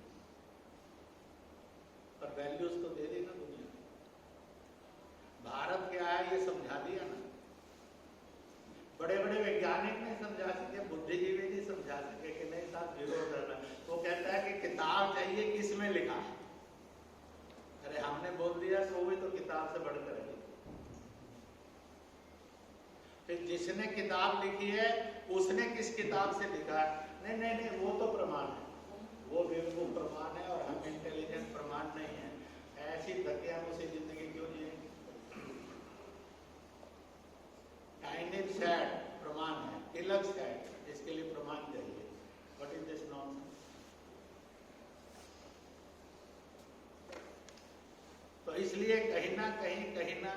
पर वैल्यूज तो दे दी ना दुनिया। भारत क्या है ये समझा दिया ना, बड़े बड़े वैज्ञानिक नहीं समझा सके, बुद्धिजीवी नहीं समझा सके कि नहीं साहब विरोध करना। वो कहता है कि किताब चाहिए, किसमें लिखा है, अरे हमने बोल दिया तो भी तो किताब से बढ़कर है। फिर जिसने किताब लिखी है उसने किस किताब से लिखा है, नहीं नहीं नहीं, वो तो प्रमाण है, वो बेवकूफ प्रमाण है, और हम इंटेलिजेंट प्रमाण नहीं है। ऐसी धकियां से जिंदगी क्यों जिएंगे। टाइनिक सैड प्रमाण है, तिलक सैड, इसके लिए प्रमाण चाहिए। What is this nonsense. तो इसलिए कहीं ना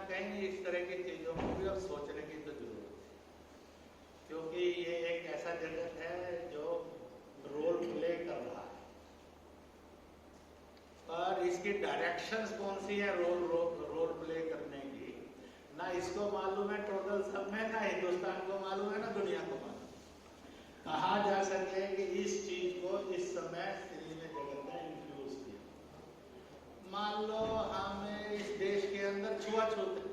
कहीं इस तरह की चीजों को भी अब सोचने की तो जरूरत है, क्योंकि ये एक ऐसा जगत है जो रोल प्ले कर रहा है, पर इसकी डायरेक्शंस कौन सी है रोल प्ले करने की, ना इसको मालूम है टोटल सब में, ना हिंदुस्तान को मालूम है, ना दुनिया को मालूम। कहा जा सके कि इस चीज को इस समय सिनेमा जगत ने इंट्रोड्यूस किया। मान लो हमें इस देश के अंदर छुआछूत है,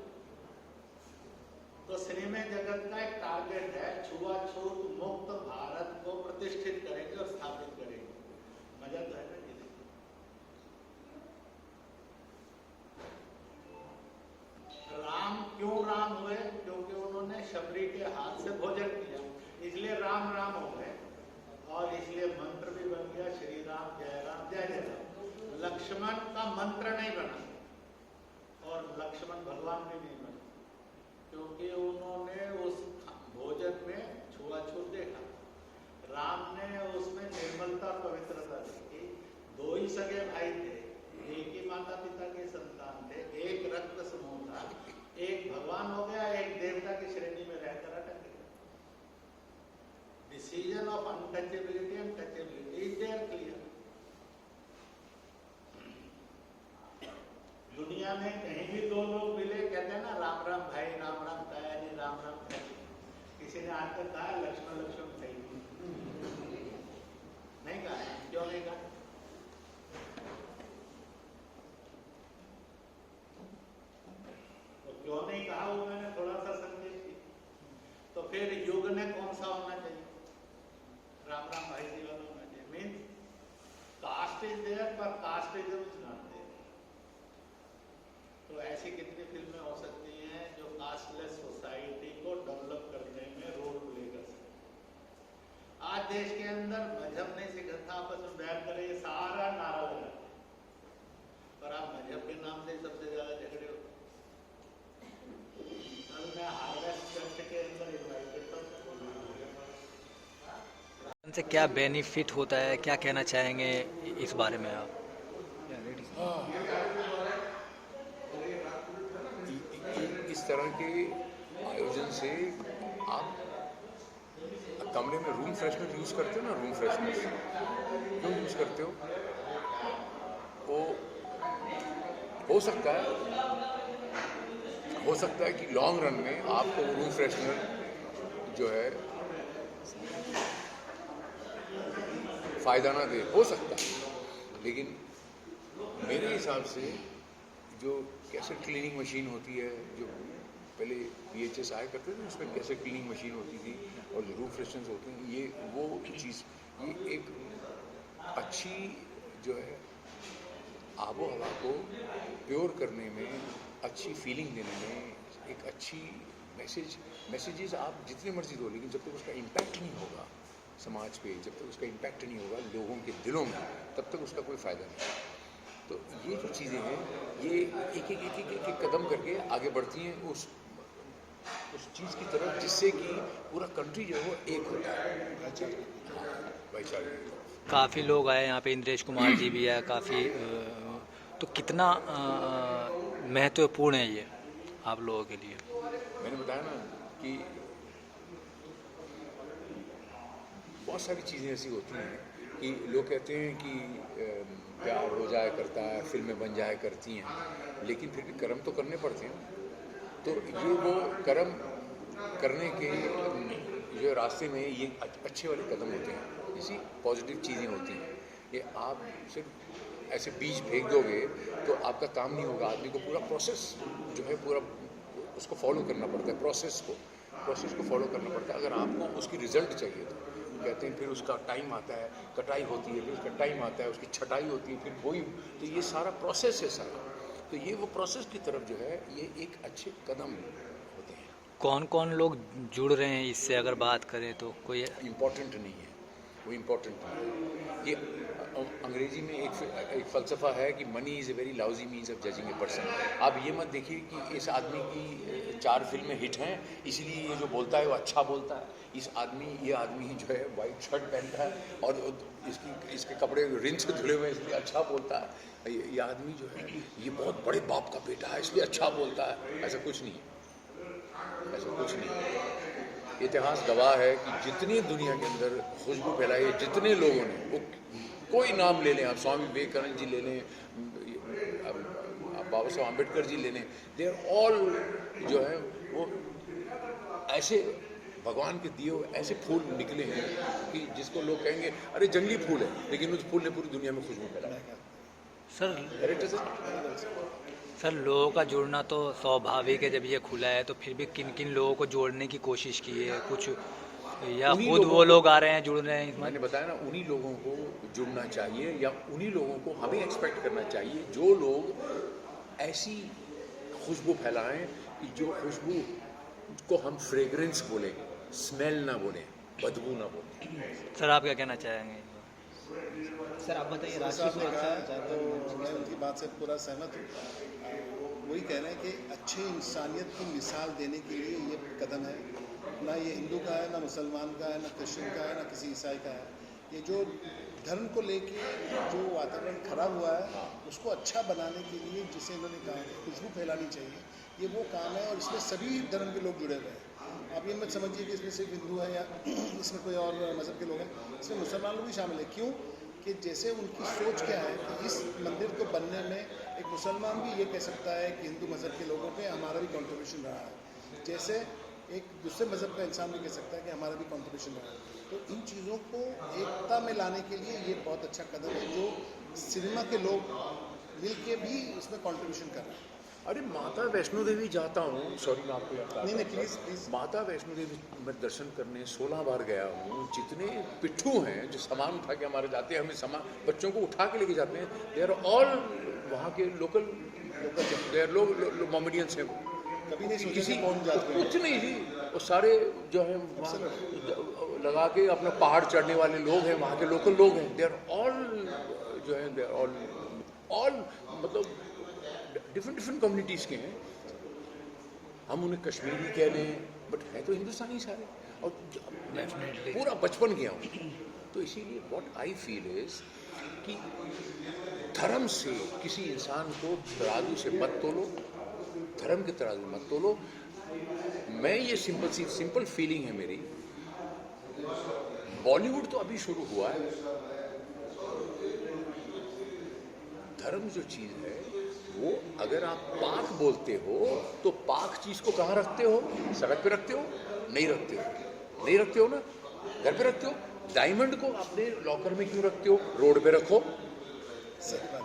तो सिनेमा जगत का एक टारगेट है छुआछूत मुक्त भारत को प्रतिष्ठित करेंगे और स्थापित करेंगे। मजा तो है ना जी। राम क्यों राम हुए, क्योंकि उन्होंने शबरी के हाथ से भोजन किया, इसलिए राम राम हो गए, और इसलिए मंत्र भी बन गया श्री राम जय जय राम। लक्ष्मण का मंत्र नहीं बना, और लक्ष्मण भगवान भी नहीं बना, क्योंकि उन्होंने उस भोजन में छुआछूत देखा। राम ने उसमें निर्मलता पवित्रता देखी। दो ही सगे भाई थे, एक ही माता पिता के संतान थे, एक रक्त समूह था, एक भगवान हो गया, एक देवता की श्रेणी में रहकर अटक गया। Decision of untouchability and touchability is there clear. दुनिया में कहीं भी दो लोग मिले, कहते हैं ना राम राम भाई, राम राम ताया जी, राम राम भाई। किसी ने आज तक कहा लक्ष्मण लक्ष्मण भाई नहीं कहा, क्यों नहीं कहा। तो क्यों नहीं कहा वो मैंने थोड़ा सा संदेश दिया। तो फिर युग ने कौन सा होना चाहिए, राम राम भाई जी वाला होना चाहिए। मीन्स कास्ट इज देयर पर कास्टिज्म इज नॉट देयर। तो ऐसी कितनी फिल्में हो सकती हैं जो कास्टलेस सोसाइटी को डेवलप करने में रोल प्ले कर सकती है। आज देश के अंदर मजहब नहीं सिखाता, आपस में बैठ कर ये सारा नारा लगाते हैं, पर आप मजहब के नाम से सबसे ज्यादा झगड़े होते हैं। कल मैं से क्या बेनिफिट होता है, क्या कहना चाहेंगे इस बारे में आप? इस तरह के आयोजन से आप कमरे में रूम फ्रेशनर यूज़ करते हो ना, रूम फ्रेशनर क्यों यूज़ करते हो? वो हो सकता है कि लॉन्ग रन में आपको रूम फ्रेशनर जो है फ़ायदा ना दे, हो सकता है। लेकिन मेरे हिसाब से जो कैसेट क्लीनिंग मशीन होती है, जो पहले VHS आया करते थे उसमें कैसेट क्लीनिंग मशीन होती थी, और जो रूम फ्रेशनर्स होते हैं, ये वो चीज़, ये एक अच्छी जो है आबो हवा को प्योर करने में, अच्छी फीलिंग देने में, एक अच्छी मैसेजेस आप जितने मर्जी दो, लेकिन जब तक उसका इम्पैक्ट नहीं होगा समाज पे, जब तक उसका इम्पैक्ट नहीं होगा लोगों के दिलों में, तब तक उसका कोई फ़ायदा नहीं। तो ये जो चीज़ें हैं, ये एक कदम करके आगे बढ़ती हैं उस चीज़ की तरफ, जिससे कि पूरा कंट्री जो है वो एक होता है, भाईचारे। काफ़ी लोग आए यहाँ पे, इंद्रेश कुमार जी भी है काफ़ी, तो कितना महत्वपूर्ण है ये आप लोगों के लिए? मैंने बताया ना कि बहुत सारी चीज़ें ऐसी होती हैं कि लोग कहते हैं कि प्यार हो जाया करता है, फिल्में बन जाया करती हैं, लेकिन फिर भी कर्म तो करने पड़ते हैं। तो ये वो कर्म करने के जो रास्ते में ये अच्छे वाले कदम होते हैं, इसी पॉजिटिव चीज़ें होती हैं। ये आप सिर्फ ऐसे बीज फेंक दोगे तो आपका काम नहीं होगा। आदमी को पूरा प्रोसेस जो है, पूरा उसको फॉलो करना पड़ता है, प्रोसेस को फॉलो करना पड़ता है। अगर आपको उसकी रिजल्ट चाहिए तो कहते हैं फिर उसका टाइम आता है, कटाई होती है, फिर उसका टाइम आता है, उसकी छटाई होती है, फिर बोई, तो ये सारा प्रोसेस है सारा। तो ये वो प्रोसेस की तरफ जो है, ये एक अच्छे कदम होते हैं। कौन कौन लोग जुड़ रहे हैं इससे अगर बात करें तो? कोई इम्पोर्टेंट नहीं है, वो इम्पोर्टेंट नहीं है। ये अंग्रेजी में एक फ़लसफ़ा है कि money is a very lousy means of judging a person. आप ये मत देखिए कि इस आदमी की 4 फिल्में हिट हैं इसलिए ये जो बोलता है वो अच्छा बोलता है। ये आदमी जो है वाइट शर्ट पहनता है और इसके कपड़े रिन से धुले हुए इसलिए अच्छा बोलता है। ये आदमी जो है ये बहुत बड़े बाप का बेटा है इसलिए अच्छा बोलता है। ऐसा कुछ नहीं है, ऐसा कुछ नहीं है। इतिहास गवाह है कि जितनी दुनिया के अंदर खुशबू फैलाई है, जितने लोगों ने, वो कोई नाम ले लें आप, स्वामी विवेकानंद जी ले लें, बाबा साहब अम्बेडकर जी ले लें, दे आर ऑल जो है वो ऐसे भगवान के दिए हुए ऐसे फूल निकले हैं कि जिसको लोग कहेंगे अरे जंगली फूल है, लेकिन उस फूल ने पूरी दुनिया में खुशबू फैलाई। सर लोगों का जुड़ना तो स्वाभाविक है, जब ये खुला है तो फिर भी किन किन लोगों को जोड़ने की कोशिश की है कुछ, या खुद वो लोग आ रहे हैं जुड़ रहे हैं? मैंने बताया ना, उन्हीं लोगों को जुड़ना चाहिए या उन्हीं लोगों को हमें एक्सपेक्ट करना चाहिए जो लोग ऐसी खुशबू फैलाएं कि जो खुशबू को हम फ्रेग्रेंस बोलें, स्मेल ना बोलें, बदबू ना बोलें। सर आप क्या कहना चाहेंगे? सर आप बताइए, राष्ट्रीय सुरक्षा तो मैं उनकी बात से पूरा सहमत हूँ। वही कह रहे हैं कि अच्छे इंसानियत की मिसाल देने के लिए ये कदम है। ना ये हिंदू का है, ना मुसलमान का है, ना क्रिश्चियन का है, ना किसी ईसाई का है। ये जो धर्म को लेके जो वातावरण खराब हुआ है उसको अच्छा बनाने के लिए, जिसे इन्होंने कहा कि खुशबू फैलानी चाहिए, ये वो काम है। और इसमें सभी धर्म के लोग जुड़े हुए हैं। आप ये मत समझिए कि इसमें सिर्फ हिंदू है या इसमें कोई और मज़हब के लोग हैं, इसमें मुसलमान लोग भी शामिल है। क्यों कि जैसे उनकी सोच क्या है कि इस मंदिर को बनने में एक मुसलमान भी ये कह सकता है कि हिंदू मज़हब के लोगों पे हमारा भी कंट्रीब्यूशन रहा है, जैसे एक दूसरे मज़हब का इंसान भी कह सकता है कि हमारा भी कंट्रीब्यूशन रहा है। तो इन चीज़ों को एकता में लाने के लिए ये बहुत अच्छा कदम है, जो सिनेमा के लोग मिल के भी इसमें कंट्रीब्यूशन कर रहे हैं। अरे माता वैष्णो देवी जाता हूँ, सॉरी मैं आपको याद नहीं प्लीज़। माता वैष्णो देवी मैं दर्शन करने 16 बार गया हूँ। जितने पिट्ठू हैं जो सामान उठा के हमारे जाते हैं, हमें सामान बच्चों को उठा के लेके जाते हैं, दे आर ऑल वहाँ के लोकल दे आर लोग मोमेडियंस हैं। कभी नहीं किसी कौन जाते हैं? कुछ नहीं जी, वो सारे जो है लगा के अपना पहाड़ चढ़ने वाले लोग हैं, वहाँ के लोकल लोग हैं। दे आर ऑल जो है दे आर ऑल मतलब डिफरेंट कम्युनिटीज़ के हैं। हम उन्हें कश्मीरी कह लें, बट है तो हिंदुस्तानी सारे। और पूरा बचपन गया हूँ, तो इसीलिए व्हाट आई फील इज कि धर्म से किसी इंसान को तराजू से मत तोलो, धर्म के तराजू मत तोलो। मैं ये सिंपल फीलिंग है मेरी। बॉलीवुड तो अभी शुरू हुआ है, धर्म जो चीज है वो अगर आप पाक बोलते हो तो पाक चीज को कहाँ रखते हो? सड़क पे रखते हो? नहीं रखते हो, नहीं रखते हो ना, घर पे रखते हो। डायमंड को अपने लॉकर में क्यों रखते हो? रोड पे रखो।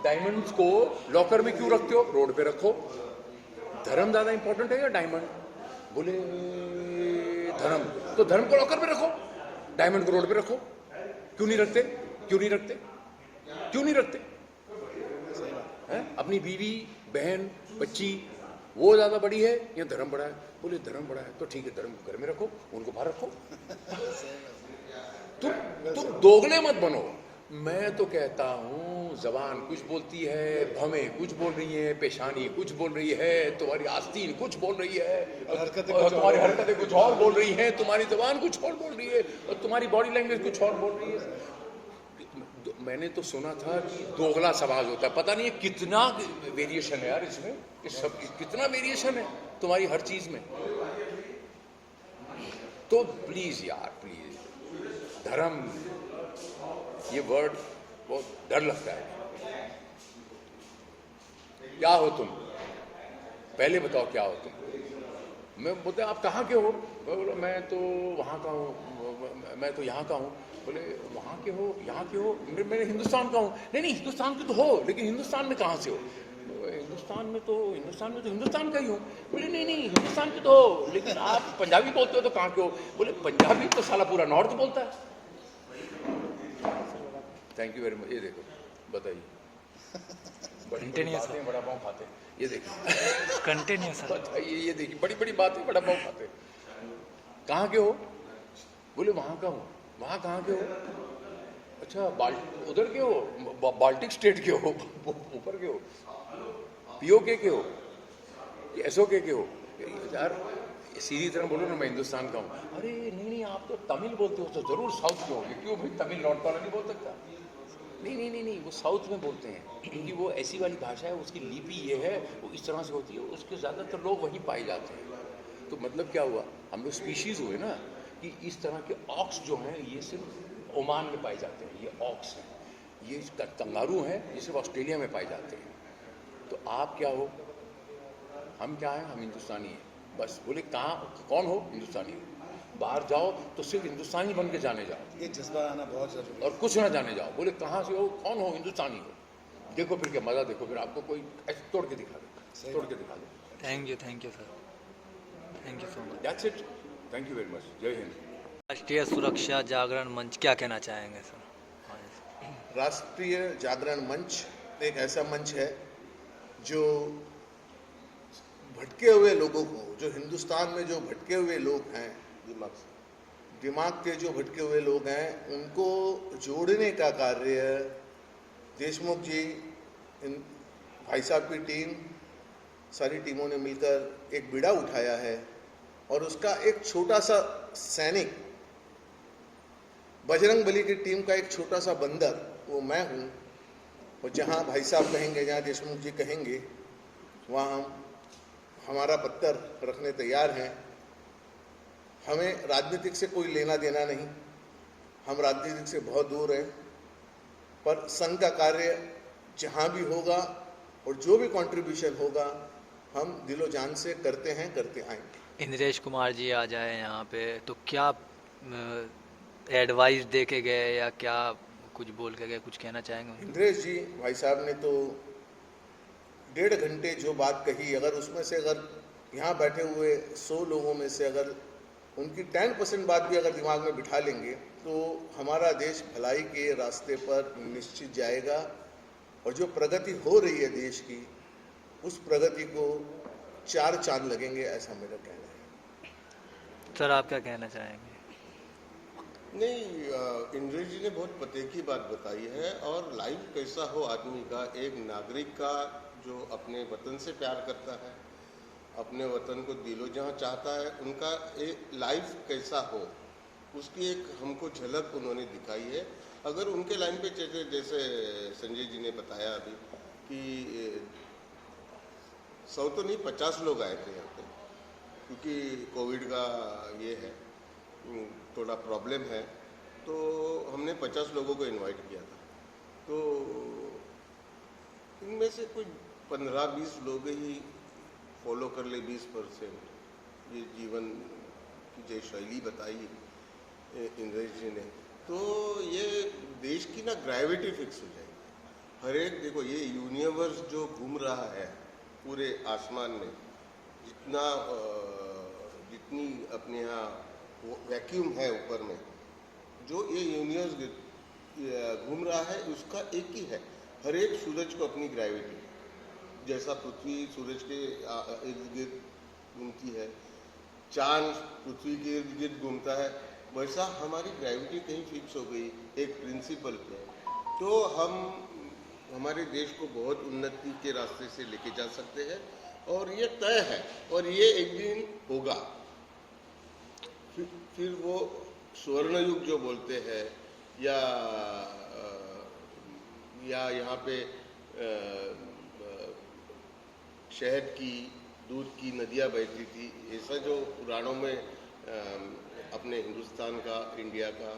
डायमंड को लॉकर में क्यों रखते हो? रोड पे रखो। धर्म ज्यादा इंपॉर्टेंट है या डायमंड? बोले धर्म, तो धर्म को लॉकर पे रखो, डायमंड को रोड पे रखो। क्यों नहीं रखते? क्यों नहीं रखते? क्यों नहीं रखते? है? अपनी बीवी, बहन, बच्ची वो ज्यादा बड़ी है या धर्म बड़ा है? बोले धर्म बड़ा है, तो ठीक है, धर्म को घर में रखो, उनको बाहर रखो। तुम दोगले मत बनो। मैं तो कहता हूँ जबान कुछ बोलती है, भवें कुछ बोल रही है, पेशानी कुछ बोल रही है, तुम्हारी आस्तीन कुछ बोल रही है, और तुम्हारी हरकतें कुछ और बोल रही हैं, तुम्हारी जबान कुछ और बोल रही है, और तुम्हारी बॉडी लैंग्वेज कुछ और बोल रही है। मैंने तो सुना था कि दोगला समाज होता है, पता नहीं है कितना वेरिएशन है यार इसमें, कि सब कितना वेरिएशन है तुम्हारी हर चीज में। तो प्लीज यार, प्लीज, धर्म ये वर्ड बहुत डर लगता है। क्या हो तुम? पहले बताओ क्या हो तुम? मैं बोलते आप कहाँ के हो? मैं बोला मैं तो वहाँ का हूँ, मैं तो यहाँ का हूँ। बोले वहाँ के हो, यहाँ के हो? मैं हिंदुस्तान का हूँ। नहीं, हिंदुस्तान के तो हो, लेकिन हिंदुस्तान में कहाँ से हो? हिंदुस्तान में तो हिंदुस्तान का ही हूँ। बोले नहीं, हिंदुस्तान के तो हो, लेकिन आप पंजाबी बोलते हो तो कहाँ के हो? बोले पंजाबी तो साला पूरा नॉर्थ बोलता है। Thank you very much. ये देखो, बताइए, कंटिन्यूअस बातें बड़ा पाँव खाते, ये देखिए कंटिन्यूअस बताइए, ये देखिए, बड़ी बड़ी बातें बड़ा पाँव खाते। कहाँ के हो? बोले वहाँ का हूँ। वहाँ कहाँ के हो? अच्छा उधर के हो, बाल्टिक स्टेट के हो, ऊपर के हो, पीओके के हो, एसओके के हो? यार सीधी तरह बोलो ना मैं हिंदुस्तान का हूँ। अरे नहीं, आप तो तमिल बोलते हो, तो जरूर साउथ के होगे। क्यों भाई, तमिल नॉर्थ वाला नहीं बोल सकता? नहीं, वो साउथ में बोलते हैं, क्योंकि वो ऐसी वाली भाषा है, उसकी लिपि ये है, वो इस तरह से होती है, उसके ज़्यादातर लोग वहीं पाए जाते हैं। तो मतलब क्या हुआ, हम लोग स्पीशीज़ हुए ना, कि इस तरह के ऑक्स जो हैं ये सिर्फ ओमान में पाए जाते हैं, ये ऑक्स हैं, ये कंगारू हैं, ये सिर्फ ऑस्ट्रेलिया में पाए जाते हैं। तो आप क्या हो? हम क्या हैं? हम हिंदुस्तानी हैं, बस। बोले कहाँ, कौन हो? हिंदुस्तानी हो। बाहर जाओ तो सिर्फ हिंदुस्तानी बन के जाने जाओ, ये जज्बा आना बहुत जरूरी है, और कुछ ना जाने जाओ। बोले कहाँ से हो? कौन हो? हिंदुस्तानी हो। देखो फिर क्या मजा, देखो फिर आपको कोई ऐसे तोड़ के दिखा दे, तोड़ के दिखा दे। Thank you sir, thank you so much. That's it, thank you very much, जय हिंद। राष्ट्रीय सुरक्षा जागरण मंच क्या कहना चाहेंगे सर? राष्ट्रीय जागरण मंच एक ऐसा मंच है जो भटके हुए लोगों को, जो हिंदुस्तान में जो भटके हुए लोग हैं, दिमाग के जो भटके हुए लोग हैं, उनको जोड़ने का कार्य देशमुख जी, भाई साहब की टीम, सारी टीमों ने मिलकर एक बीड़ा उठाया है। और उसका एक छोटा सा सैनिक, बजरंग बली की टीम का एक छोटा सा बंदर, वो मैं हूँ। और जहाँ भाई साहब कहेंगे, जहाँ देशमुख जी कहेंगे, वहाँ हम हमारा पत्थर रखने तैयार हैं। हमें राजनीतिक से कोई लेना देना नहीं, हम राजनीतिक से बहुत दूर हैं, पर संघ का कार्य जहाँ भी होगा और जो भी कंट्रीब्यूशन होगा, हम दिलो जान से करते हैं, करते आएंगे। इंद्रेश कुमार जी आ जाए यहाँ पे, तो क्या एडवाइस दे के गए या क्या कुछ बोल के गए, कुछ कहना चाहेंगे? इंद्रेश जी, भाई साहब ने तो 1.5 घंटे जो बात कही, अगर उसमें से अगर यहाँ बैठे हुए 100 लोगों में से अगर उनकी 10% बात भी अगर दिमाग में बिठा लेंगे, तो हमारा देश भलाई के रास्ते पर निश्चित जाएगा। और जो प्रगति हो रही है देश की, उस प्रगति को 4 चांद लगेंगे, ऐसा मेरा कहना है। सर आप क्या कहना चाहेंगे? नहीं, इंद्रेश जी ने बहुत पते की बात बताई है। और लाइफ कैसा हो आदमी का, एक नागरिक का जो अपने वतन से प्यार करता है, अपने वतन को दिलो जहाँ चाहता है, उनका एक लाइफ कैसा हो, उसकी एक हमको झलक उन्होंने दिखाई है। अगर उनके लाइन पे चले, जैसे संजय जी ने बताया अभी कि 100 तो नहीं 50 लोग आए थे यहाँ पे, क्योंकि कोविड का ये है, थोड़ा प्रॉब्लम है, तो हमने 50 लोगों को इनवाइट किया था। तो इनमें से कुछ 15-20 लोग ही फॉलो कर ले, 20% ये जीवन की जो शैली बताई इंद्रेश जी ने, तो ये देश की ना ग्रेविटी फिक्स हो जाएगी। हर एक देखो, ये यूनिवर्स जो घूम रहा है पूरे आसमान में, जितनी अपने यहाँ वैक्यूम है ऊपर में, जो ये यूनिवर्स घूम रहा है उसका एक ही है। हर एक सूरज को अपनी ग्रेविटी, जैसा पृथ्वी सूरज के इर्द गिर्द घूमती है, चांद पृथ्वी के इर्द गिर्द घूमता है, वैसा हमारी ग्रेविटी कहीं फिक्स हो गई एक प्रिंसिपल पे, तो हम हमारे देश को बहुत उन्नति के रास्ते से लेके जा सकते हैं। और ये तय है, और ये एक दिन होगा। फिर वो स्वर्ण युग जो बोलते हैं, या यहाँ पे शहद की, दूध की नदियाँ बहती थी, ऐसा जो पुराणों में अपने हिंदुस्तान का, इंडिया का,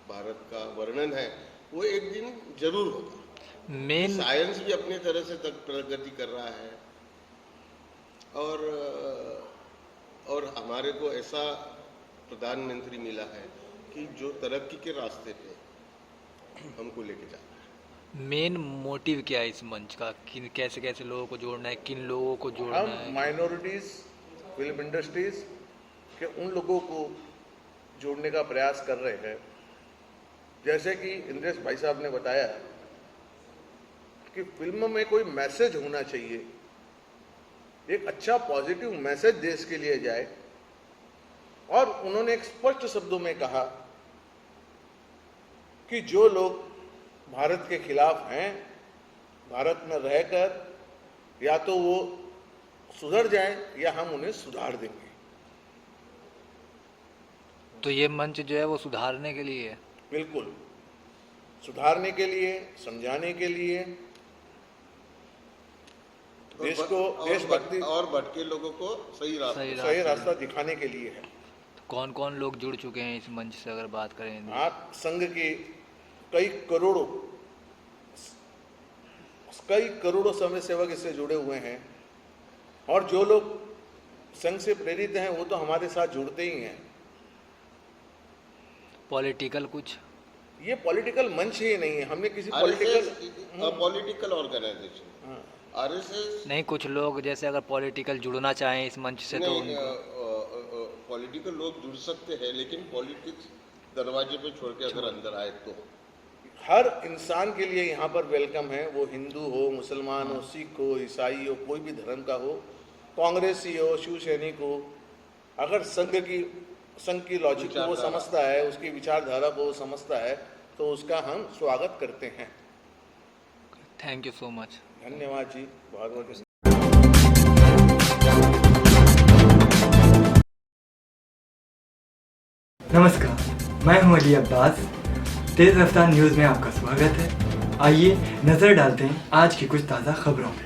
भारत का वर्णन है, वो एक दिन जरूर होगा। साइंस भी अपनी तरह से प्रगति कर रहा है, और हमारे को ऐसा प्रधानमंत्री मिला है कि जो तरक्की के रास्ते पे हमको लेके जा रहा है। मेन मोटिव क्या है इस मंच का? किन कैसे कैसे लोगों को जोड़ना है, किन लोगों को जोड़ना है? हम माइनॉरिटीज फिल्म इंडस्ट्रीज के उन लोगों को जोड़ने का प्रयास कर रहे हैं। जैसे कि इंद्रेश भाई साहब ने बताया कि फिल्म में कोई मैसेज होना चाहिए, एक अच्छा पॉजिटिव मैसेज देश के लिए जाए। और उन्होंने एक स्पष्ट शब्दों में कहा कि जो लोग भारत के खिलाफ हैं, भारत में रहकर या तो वो सुधर जाएं या हम उन्हें सुधार देंगे। तो ये मंच जो है वो सुधारने के लिए है? बिल्कुल, सुधारने के लिए, समझाने के लिए, देश को देशभक्ति और भटके लोगों को सही रास्ता दिखाने के लिए है। तो कौन कौन लोग जुड़ चुके हैं इस मंच से अगर बात करें? आप संघ के कई करोड़ों समय सेवक इससे जुड़े हुए हैं, और जो लोग संघ से प्रेरित हैं वो तो हमारे साथ जुड़ते ही हैं। पॉलिटिकल कुछ? ये पॉलिटिकल मंच ही नहीं है, हमने किसी पॉलिटिकल ऑर्गेनाइजेशन आरएसएस नहीं। कुछ लोग जैसे अगर पॉलिटिकल जुड़ना चाहें इस मंच से, तो उनको पॉलिटिकल लोग जुड़ सकते हैं, लेकिन पॉलिटिक्स दरवाजे पे छोड़ के अगर अंदर आए तो हर इंसान के लिए यहाँ पर वेलकम है। वो हिंदू हो, मुसलमान हो, सिख हो, ईसाई हो, कोई भी धर्म का हो, कांग्रेसी हो, शिव सैनिक हो, अगर संघ की लॉजिक को वो समझता है, उसकी विचारधारा को वो समझता है, तो उसका हम स्वागत करते हैं। Thank you so much. धन्यवाद जी, बहुत बहुत। नमस्कार, मैं हूं अली अब्बास। तेज़ रफ्तार न्यूज़ में आपका स्वागत है। आइए नज़र डालते हैं आज की कुछ ताज़ा खबरों में।